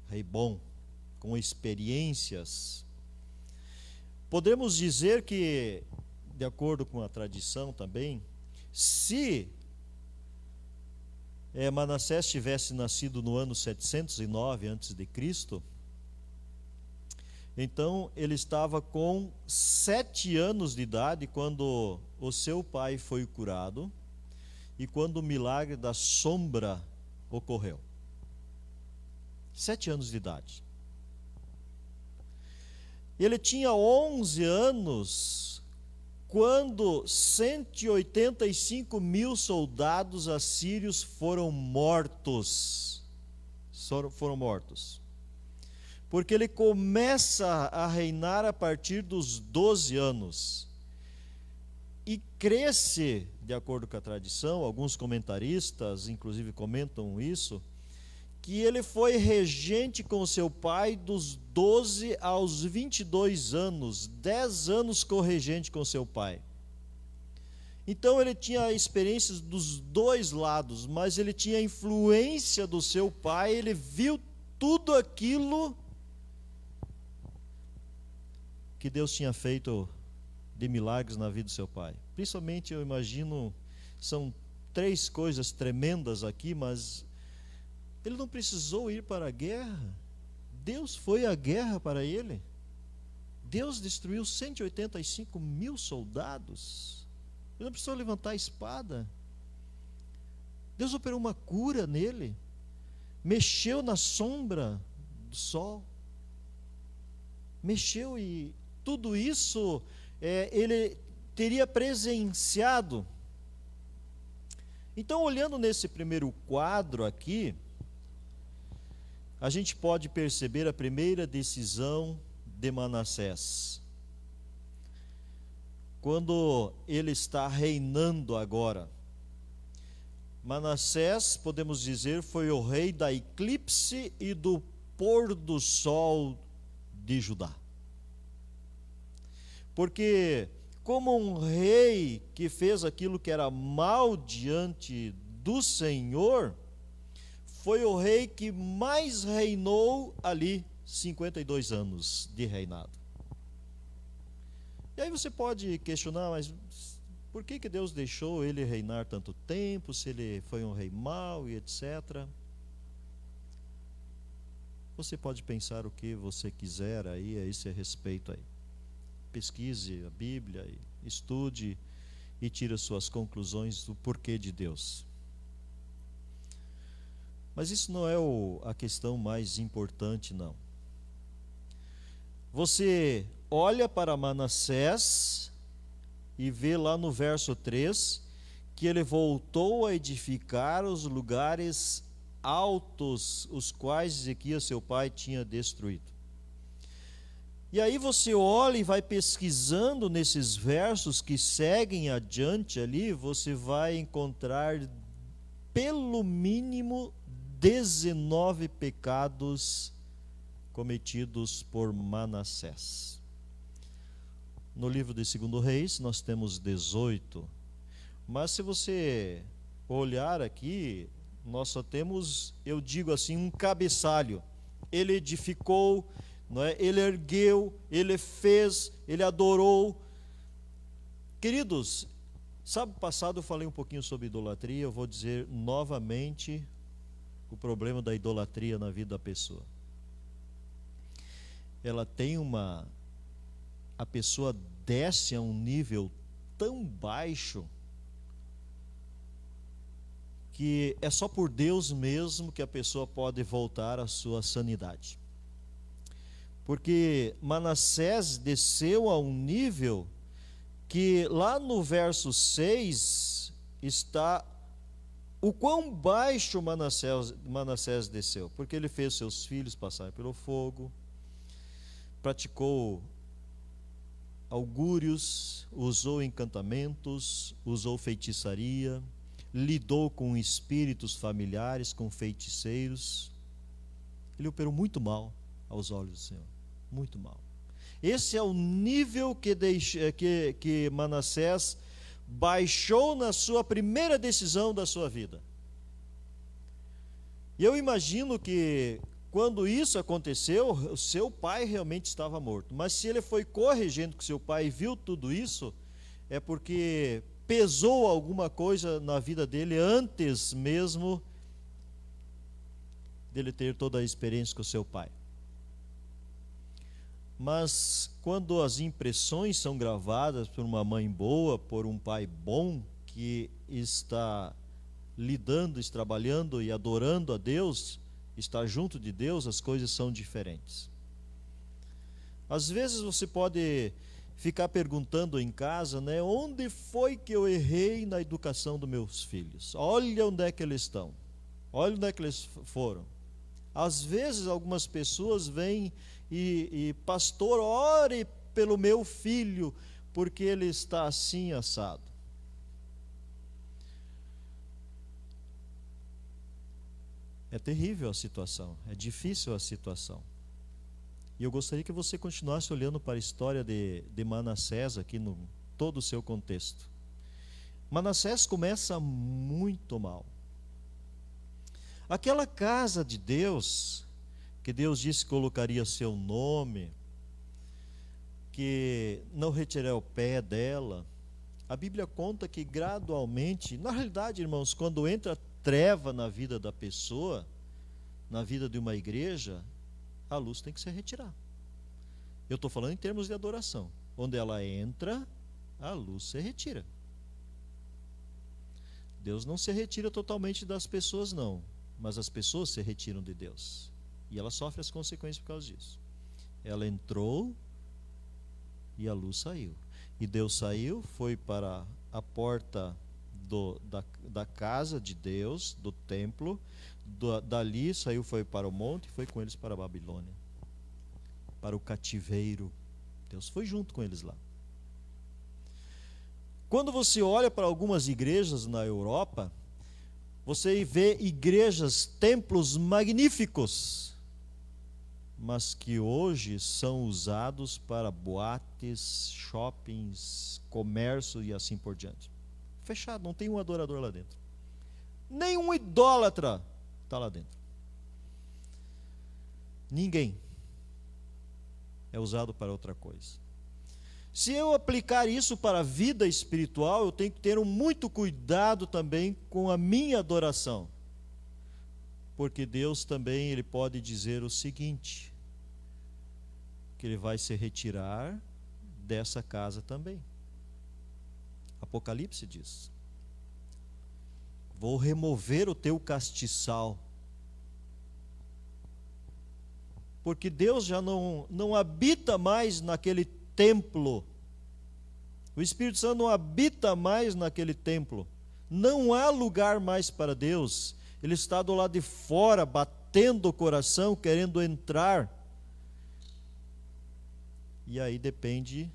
rei bom, com experiências. Podemos dizer que, de acordo com a tradição também, se Manassés tivesse nascido no ano 709 a.C., então ele estava com 7 anos de idade quando o seu pai foi curado e quando o milagre da sombra ocorreu. 7 anos de idade. Ele tinha 11 anos quando 185 mil soldados assírios foram mortos. Porque ele começa a reinar a partir dos 12 anos. E cresce, de acordo com a tradição, alguns comentaristas inclusive comentam isso, que ele foi regente com seu pai dos 12 aos 22 anos, 10 anos corregente com seu pai. Então ele tinha experiências dos dois lados, mas ele tinha a influência do seu pai, ele viu tudo aquilo que Deus tinha feito de milagres na vida do seu pai. Principalmente, eu imagino, são 3 coisas tremendas aqui, mas ele não precisou ir para a guerra. Deus foi à guerra para ele. Deus destruiu 185 mil soldados. Ele não precisou levantar a espada. Deus operou uma cura nele. Mexeu na sombra do sol. Mexeu, e tudo isso ele teria presenciado. Então, olhando nesse primeiro quadro aqui, a gente pode perceber a primeira decisão de Manassés. Quando ele está reinando agora, Manassés, podemos dizer, foi o rei da eclipse e do pôr do sol de Judá. Porque, como um rei que fez aquilo que era mal diante do Senhor, foi o rei que mais reinou ali, 52 anos de reinado. E aí você pode questionar, mas por que Deus deixou ele reinar tanto tempo, se ele foi um rei mau e etc. Você pode pensar o que você quiser aí a esse respeito aí. Pesquise a Bíblia, estude e tire suas conclusões do porquê de Deus. Mas isso não é a questão mais importante, não. Você olha para Manassés e vê lá no verso 3 que ele voltou a edificar os lugares altos, os quais Ezequias, seu pai, tinha destruído. E aí você olha e vai pesquisando nesses versos que seguem adiante ali, você vai encontrar pelo mínimo 19 pecados cometidos por Manassés. No livro de 2 Reis nós temos 18, mas se você olhar aqui, nós só temos, eu digo assim, um cabeçalho. Ele edificou, não é? Ele ergueu, ele fez, ele adorou. Queridos, sábado passado eu falei um pouquinho sobre idolatria, eu vou dizer novamente o problema da idolatria na vida da pessoa. Ela tem a pessoa desce a um nível tão baixo que é só por Deus mesmo que a pessoa pode voltar à sua sanidade. Porque Manassés desceu a um nível que lá no verso 6 está o quão baixo Manassés desceu, porque ele fez seus filhos passarem pelo fogo, praticou augúrios, usou encantamentos, usou feitiçaria, lidou com espíritos familiares, com feiticeiros. Ele operou muito mal aos olhos do Senhor, muito mal. Esse é o nível que Manassés baixou na sua primeira decisão da sua vida. E eu imagino que quando isso aconteceu, o seu pai realmente estava morto. Mas se ele foi corrigendo com seu pai e viu tudo isso, é porque pesou alguma coisa na vida dele antes mesmo dele ter toda a experiência com o seu pai. Mas quando as impressões são gravadas por uma mãe boa, por um pai bom, que está lidando, trabalhando e adorando a Deus, está junto de Deus, as coisas são diferentes. Às vezes você pode ficar perguntando em casa, né, onde foi que eu errei na educação dos meus filhos? Olha onde é que eles estão, olha onde é que eles foram. Às vezes algumas pessoas vêm e pastor, ore pelo meu filho, porque ele está assim assado. É terrível a situação, é difícil a situação. E eu gostaria que você continuasse olhando para a história de Manassés aqui no todo o seu contexto. Manassés começa muito mal. Aquela casa de Deus, que Deus disse que colocaria seu nome, que não retiraria o pé dela, a Bíblia conta que gradualmente, na realidade, irmãos, quando entra treva na vida da pessoa, na vida de uma igreja, a luz tem que se retirar. Eu estou falando em termos de adoração. Onde ela entra, a luz se retira. Deus não se retira totalmente das pessoas, não, mas as pessoas se retiram de Deus. E ela sofre as consequências por causa disso. Ela entrou e a luz saiu. E Deus saiu, foi para a porta da casa de Deus, do templo, dali saiu, foi para o monte, foi com eles para a Babilônia, para o cativeiro. Deus foi junto com eles lá. Quando você olha para algumas igrejas na Europa, você vê igrejas, templos magníficos, mas que hoje são usados para boates, shoppings, comércio e assim por diante. Fechado, não tem um adorador lá dentro. Nenhum idólatra está lá dentro. Ninguém. É usado para outra coisa. Se eu aplicar isso para a vida espiritual, eu tenho que ter muito cuidado também com a minha adoração. Porque Deus também, Ele pode dizer o seguinte, que Ele vai se retirar dessa casa também. Apocalipse diz: vou remover o teu castiçal. Porque Deus já não habita mais naquele templo. O Espírito Santo não habita mais naquele templo. Não há lugar mais para Deus. Ele está do lado de fora, batendo o coração, querendo entrar. E aí depende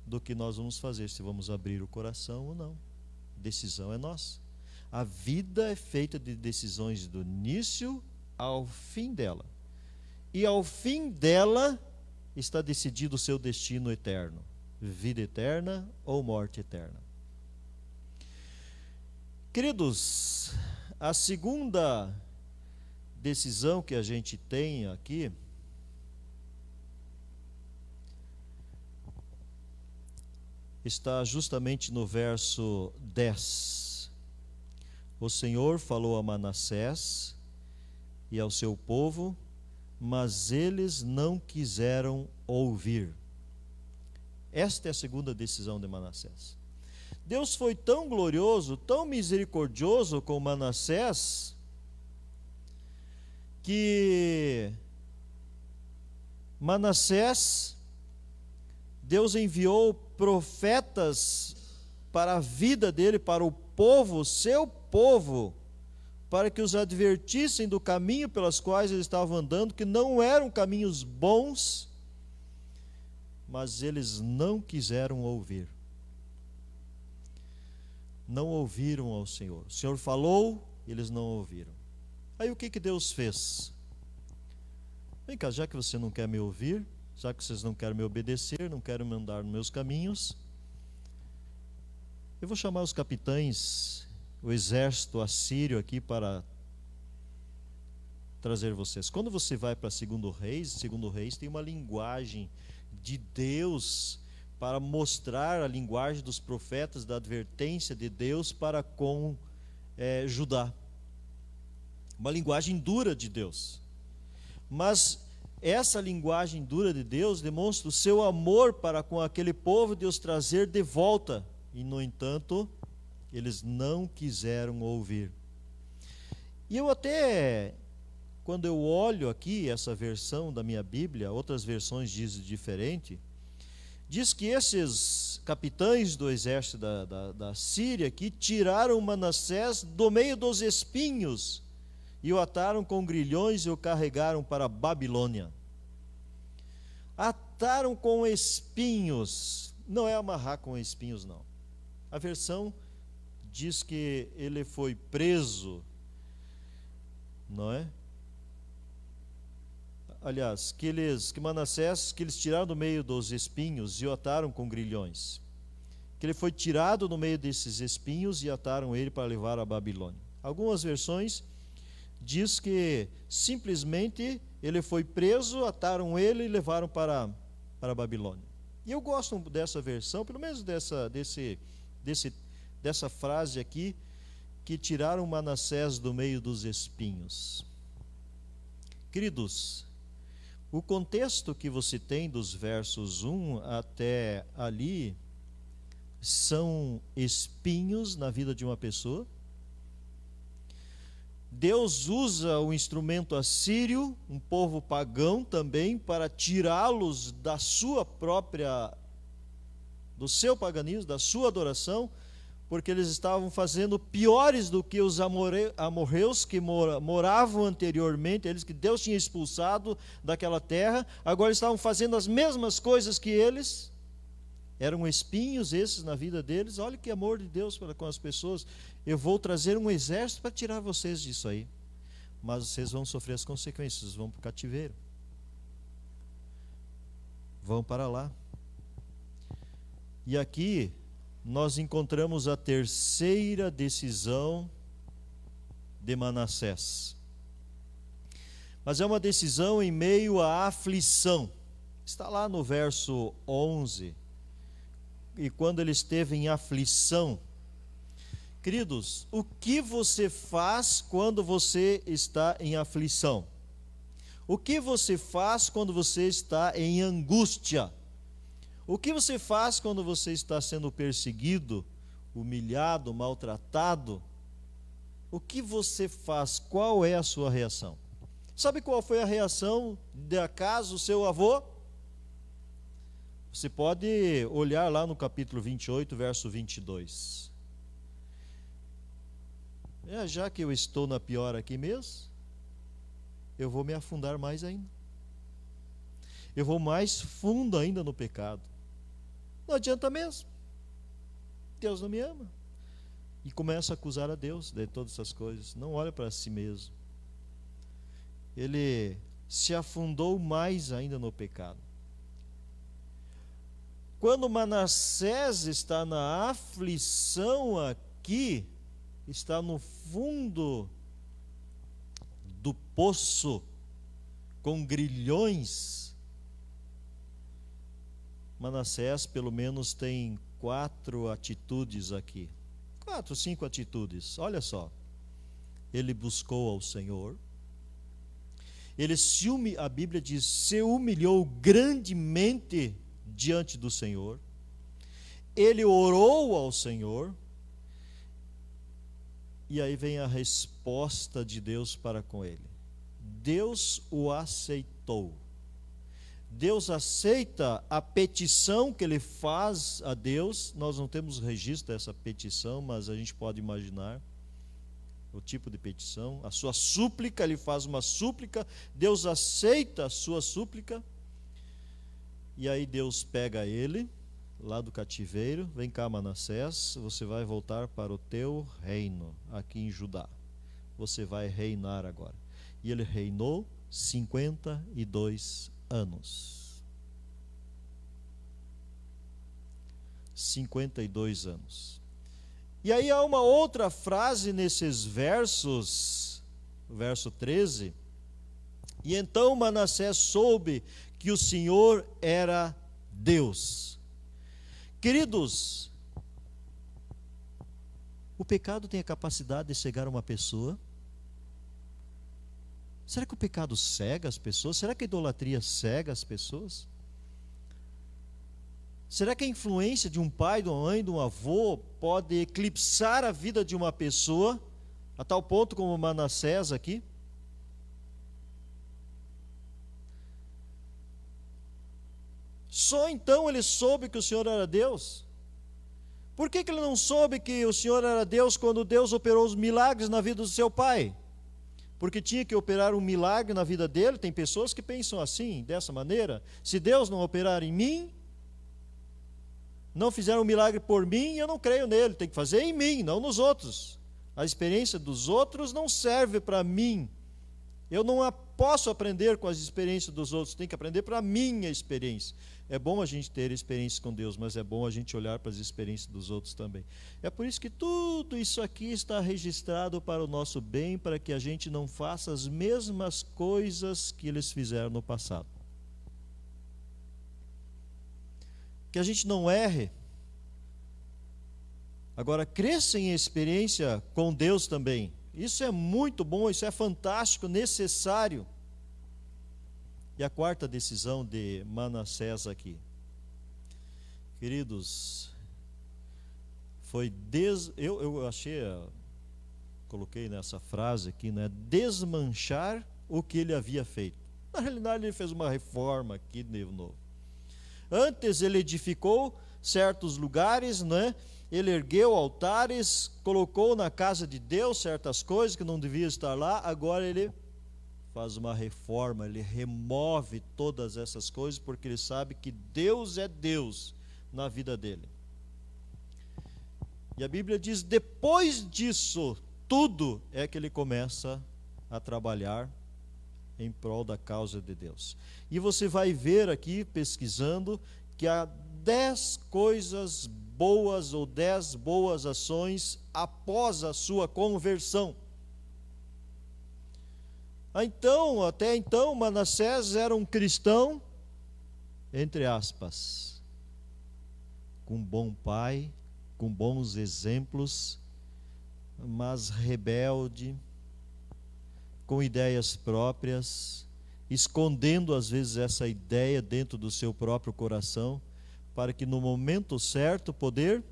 do que nós vamos fazer, se vamos abrir o coração ou não. Decisão é nossa. A vida é feita de decisões do início ao fim dela. E ao fim dela está decidido o seu destino eterno. Vida eterna ou morte eterna. Queridos, a segunda decisão que a gente tem aqui está justamente no verso 10. O Senhor falou a Manassés e ao seu povo, mas eles não quiseram ouvir. Esta é a segunda decisão de Manassés. Deus foi tão glorioso, tão misericordioso com Manassés, que Manassés, Deus enviou profetas para a vida dele, para o povo, seu povo, para que os advertissem do caminho pelos quais eles estavam andando, que não eram caminhos bons, mas eles não quiseram ouvir. não ouviram ao Senhor. O Senhor falou, eles não ouviram. Aí o que Deus fez? Vem cá, já que você não quer me ouvir, já que vocês não querem me obedecer, não querem me andar nos meus caminhos, eu vou chamar os capitães, o exército assírio aqui para trazer vocês. Quando você vai para segundo Reis tem uma linguagem de Deus para mostrar a linguagem dos profetas, da advertência de Deus para com Judá. Uma linguagem dura de Deus. Mas essa linguagem dura de Deus demonstra o seu amor para com aquele povo de os trazer de volta. E, no entanto, eles não quiseram ouvir. E eu até, quando eu olho aqui essa versão da minha Bíblia, outras versões dizem diferente, diz que esses capitães do exército da Síria aqui tiraram Manassés do meio dos espinhos e o ataram com grilhões e o carregaram para a Babilônia. Ataram com espinhos. Não é amarrar com espinhos, não. A versão diz que ele foi preso, não é? Aliás, que Manassés, que eles tiraram do meio dos espinhos e o ataram com grilhões. Que ele foi tirado do meio desses espinhos e ataram ele para levar a Babilônia. Algumas versões diz que simplesmente ele foi preso, ataram ele e levaram para a Babilônia. E eu gosto dessa versão, pelo menos dessa frase aqui, que tiraram Manassés do meio dos espinhos. Queridos, o contexto que você tem dos versos 1 até ali são espinhos na vida de uma pessoa. Deus usa o instrumento assírio, um povo pagão também, para tirá-los da sua própria, do seu paganismo, da sua adoração, porque eles estavam fazendo piores do que os amorreus que moravam anteriormente, eles que Deus tinha expulsado daquela terra, agora estavam fazendo as mesmas coisas que eles. Eram espinhos esses na vida deles. Olha que amor de Deus para com as pessoas. Eu vou trazer um exército para tirar vocês disso aí, mas vocês vão sofrer as consequências, vocês vão para o cativeiro, vão para lá. E aqui nós encontramos a terceira decisão de Manassés. Mas é uma decisão em meio à aflição. Está lá no verso 11. E quando ele esteve em aflição. Queridos, o que você faz quando você está em aflição? O que você faz quando você está em angústia? O que você faz quando você está sendo perseguido, humilhado, maltratado? O que você faz? Qual é a sua reação? Sabe qual foi a reação de acaso o seu avô? Você pode olhar lá no capítulo 28, verso 22. Já que eu estou na pior aqui mesmo, eu vou me afundar mais ainda. Eu vou mais fundo ainda no pecado. Não adianta mesmo. Deus não me ama. E começa a acusar a Deus de todas essas coisas. Não olha para si mesmo. Ele se afundou mais ainda no pecado. Quando Manassés está na aflição aqui, está no fundo do poço, com grilhões, Manassés pelo menos tem 4 atitudes aqui. 4, 5 atitudes. Olha só. Ele buscou ao Senhor. Ele a Bíblia diz, se humilhou grandemente diante do Senhor. Ele orou ao Senhor. E aí vem a resposta de Deus para com ele. Deus o aceitou. Deus aceita a petição que ele faz a Deus. Nós não temos registro dessa petição, mas a gente pode imaginar o tipo de petição. A sua súplica, ele faz uma súplica, Deus aceita a sua súplica. E aí Deus pega ele, lá do cativeiro, vem cá, Manassés, você vai voltar para o teu reino aqui em Judá. Você vai reinar agora. E ele reinou 52 anos. 52 anos. E aí há uma outra frase nesses versos, verso 13. E então Manassés soube que o Senhor era Deus. Queridos, o pecado tem a capacidade de cegar uma pessoa? Será que o pecado cega as pessoas? Será que a idolatria cega as pessoas? Será que a influência de um pai, de uma mãe, de um avô pode eclipsar a vida de uma pessoa, a tal ponto como Manassés aqui? Só então ele soube que o Senhor era Deus. Por que ele não soube que o Senhor era Deus quando Deus operou os milagres na vida do seu pai? Porque tinha que operar um milagre na vida dele. Tem pessoas que pensam assim, dessa maneira. Se Deus não operar em mim, não fizer um milagre por mim, eu não creio nele. Tem que fazer em mim, não nos outros. A experiência dos outros não serve para mim. Eu não posso aprender com as experiências dos outros, tenho que aprender para a minha experiência. É bom a gente ter experiências com Deus, mas é bom a gente olhar para as experiências dos outros também. É por isso que tudo isso aqui está registrado para o nosso bem, para que a gente não faça as mesmas coisas que eles fizeram no passado. Que a gente não erre. Agora, cresça em experiência com Deus também. Isso é muito bom, isso é fantástico, necessário. E a quarta decisão de Manassés aqui. Queridos, foi eu achei, coloquei nessa frase aqui, né? Desmanchar o que ele havia feito. Na realidade, ele fez uma reforma aqui de novo. Antes ele edificou certos lugares, né? Ele ergueu altares, colocou na casa de Deus certas coisas que não deviam estar lá. Agora ele faz uma reforma, ele remove todas essas coisas, porque ele sabe que Deus é Deus na vida dele. E a Bíblia diz, depois disso, tudo é que ele começa a trabalhar em prol da causa de Deus. E você vai ver aqui, pesquisando, que há 10 coisas boas ou 10 boas ações após a sua conversão. Então, até então, Manassés era um cristão, entre aspas, com um bom pai, com bons exemplos, mas rebelde, com ideias próprias, escondendo às vezes essa ideia dentro do seu próprio coração, para que no momento certo poder,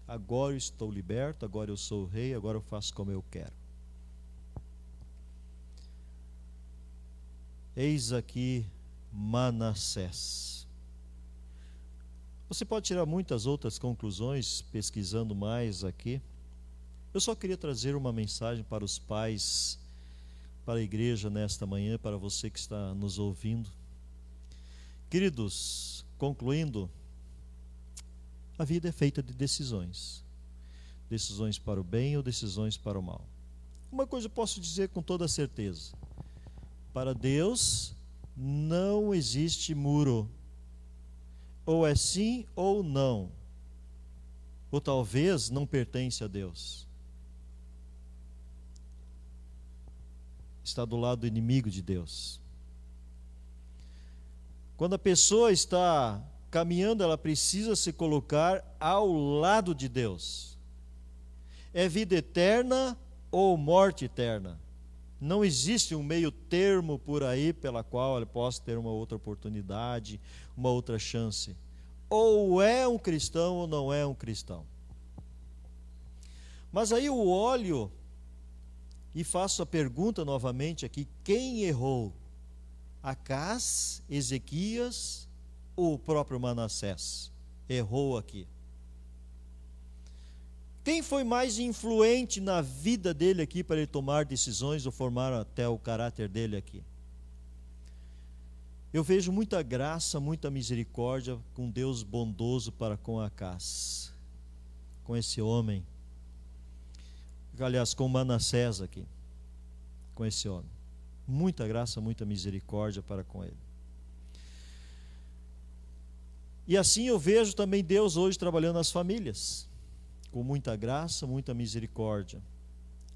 agora eu estou liberto, agora eu sou o rei, agora eu faço como eu quero. Eis aqui Manassés. Você pode tirar muitas outras conclusões pesquisando mais aqui. Eu só queria trazer uma mensagem para os pais, para a igreja nesta manhã, para você que está nos ouvindo. Queridos, concluindo, a vida é feita de decisões. Decisões para o bem ou decisões para o mal. Uma coisa eu posso dizer com toda certeza. Para Deus não existe muro. Ou é sim ou não. Ou talvez não pertence a Deus. Está do lado do inimigo de Deus. Quando a pessoa está caminhando, ela precisa se colocar ao lado de Deus. É vida eterna ou morte eterna. Não existe um meio termo por aí pela qual ele possa ter uma outra oportunidade, uma outra chance. Ou é um cristão ou não é um cristão. Mas aí eu olho e faço a pergunta novamente aqui: quem errou? Acás, Ezequias ou o próprio Manassés? Errou aqui. Quem foi mais influente na vida dele aqui para ele tomar decisões ou formar até o caráter dele aqui? Eu vejo muita graça, muita misericórdia com Deus bondoso para com Acás, com esse homem, aliás, com Manassés aqui, com esse homem. Muita graça, muita misericórdia para com ele. E assim eu vejo também Deus hoje trabalhando nas famílias, com muita graça, muita misericórdia.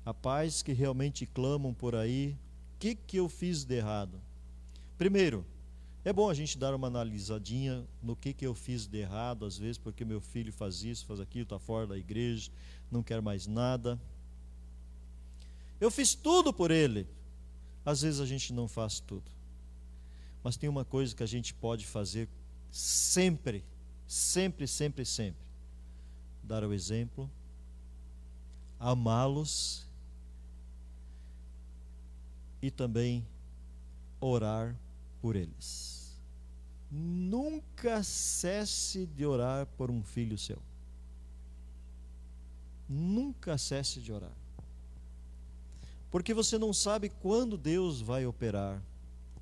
Há pais que realmente clamam por aí: o que eu fiz de errado? Primeiro, é bom a gente dar uma analisadinha no que eu fiz de errado, às vezes porque meu filho faz isso, faz aquilo, está fora da igreja, não quer mais nada. Eu fiz tudo por ele. Às vezes a gente não faz tudo. Mas tem uma coisa que a gente pode fazer sempre, sempre, sempre, sempre: dar o exemplo, amá-los e também orar por eles. Nunca cesse de orar por um filho seu. Nunca cesse de orar. Porque você não sabe quando Deus vai operar,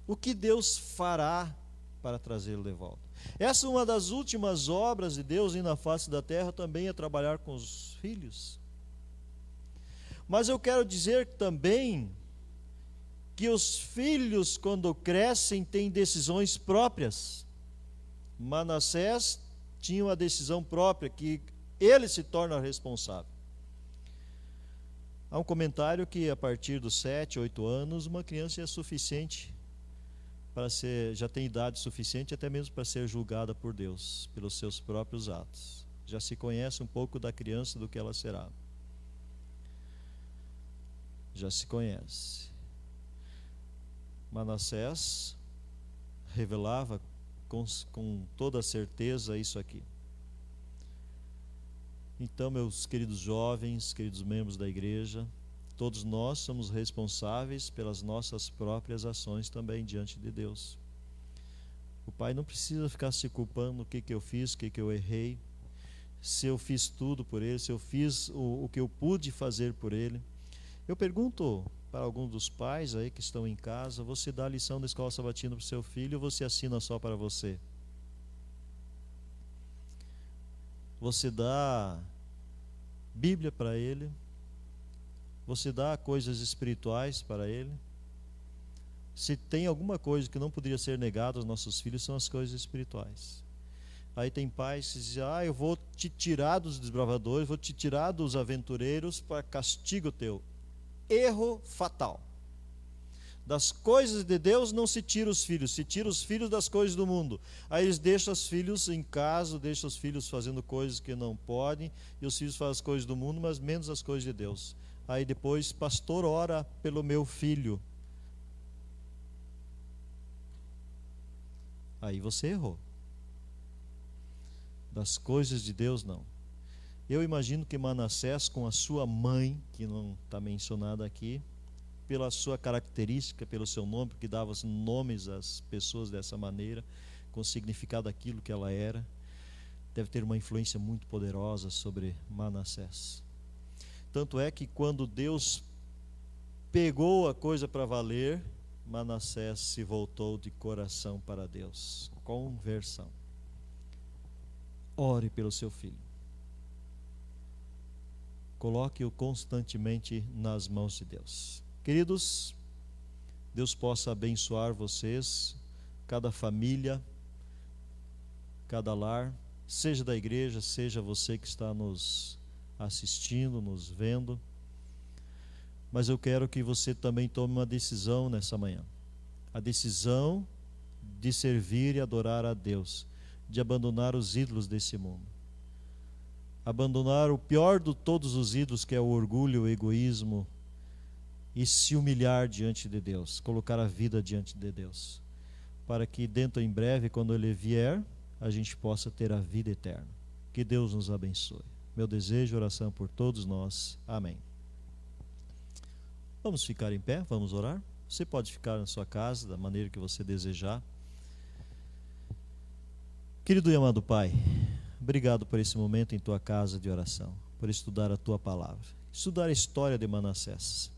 o que Deus fará para trazê-lo de volta. Essa é uma das últimas obras de Deus na face da terra, também é trabalhar com os filhos. Mas eu quero dizer também que os filhos, quando crescem, têm decisões próprias. Manassés tinha uma decisão própria, que ele se torna responsável. Há um comentário que a partir dos 7, 8 anos, uma criança é suficiente para ser, já tem idade suficiente até mesmo para ser julgada por Deus, pelos seus próprios atos. Já se conhece um pouco da criança, do que ela será. Já se conhece. Manassés revelava com toda certeza isso aqui. Então, meus queridos jovens, queridos membros da igreja, todos nós somos responsáveis pelas nossas próprias ações também diante de Deus. O pai não precisa ficar se culpando: o que eu fiz, o que eu errei, se eu fiz tudo por ele, se eu fiz o que eu pude fazer por ele. Eu pergunto para alguns dos pais aí que estão em casa: você dá a lição da escola sabatina para o seu filho, ou você assina só para você? Você dá Bíblia para ele? Você dá coisas espirituais para ele? Se tem alguma coisa que não poderia ser negada aos nossos filhos, são as coisas espirituais. Aí tem pais que dizem: eu vou te tirar dos desbravadores, vou te tirar dos aventureiros para castigo teu. Erro fatal. Das coisas de Deus não se tira os filhos, se tira os filhos das coisas do mundo. Aí eles deixam os filhos em casa, deixam os filhos fazendo coisas que não podem, e os filhos fazem as coisas do mundo, mas menos as coisas de Deus. Aí depois: pastor, ora pelo meu filho. Aí você errou. Das coisas de Deus, não. Eu imagino que Manassés, com a sua mãe, que não está mencionada aqui, pela sua característica, pelo seu nome, porque dava nomes às pessoas dessa maneira, com o significado daquilo que ela era, deve ter uma influência muito poderosa sobre Manassés. Tanto é que quando Deus pegou a coisa para valer, Manassés se voltou de coração para Deus. Conversão. Ore pelo seu filho. Coloque-o constantemente nas mãos de Deus. Queridos, Deus possa abençoar vocês, cada família, cada lar, seja da igreja, seja você que está nos assistindo, nos vendo. Mas eu quero que você também tome uma decisão nessa manhã. A decisão de servir e adorar a Deus, de abandonar os ídolos desse mundo. Abandonar o pior de todos os ídolos, que é o orgulho, o egoísmo, e se humilhar diante de Deus, colocar a vida diante de Deus, para que dentro em breve, quando Ele vier, a gente possa ter a vida eterna. Que Deus nos abençoe. Meu desejo e oração por todos nós. Amém. Vamos ficar em pé, vamos orar. Você pode ficar na sua casa da maneira que você desejar. Querido e amado Pai, obrigado por esse momento em tua casa de oração, por estudar a tua palavra, estudar a história de Manassés.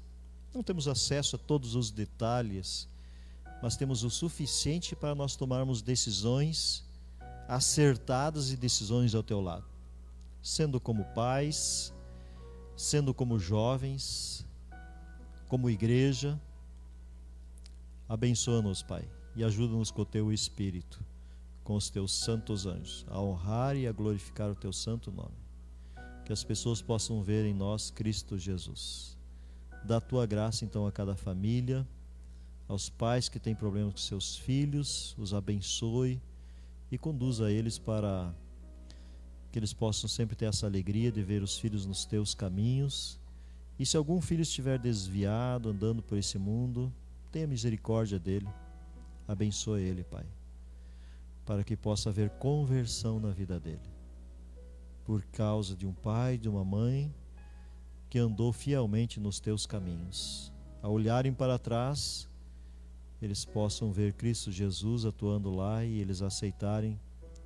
Não temos acesso a todos os detalhes mas temos o suficiente para nós tomarmos decisões acertadas e decisões ao teu lado, sendo como pais, sendo como jovens, como igreja. Abençoa-nos, Pai, e ajuda-nos com o teu Espírito, com os teus santos anjos, a honrar e a glorificar o teu santo nome. Que as pessoas possam ver em nós Cristo Jesus. Dá a tua graça então a cada família, aos pais que têm problemas com seus filhos, os abençoe e conduza eles para que eles possam sempre ter essa alegria de ver os filhos nos teus caminhos. E se algum filho estiver desviado, andando por esse mundo, tenha misericórdia dele, abençoe ele, Pai, para que possa haver conversão na vida dele, por causa de um pai, de uma mãe que andou fielmente nos teus caminhos. Ao olharem para trás, eles possam ver Cristo Jesus atuando lá e eles aceitarem,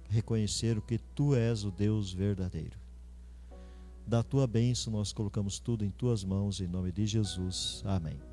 reconhecer o que tu és o Deus verdadeiro. Da tua bênção nós colocamos tudo em tuas mãos, em nome de Jesus. Amém.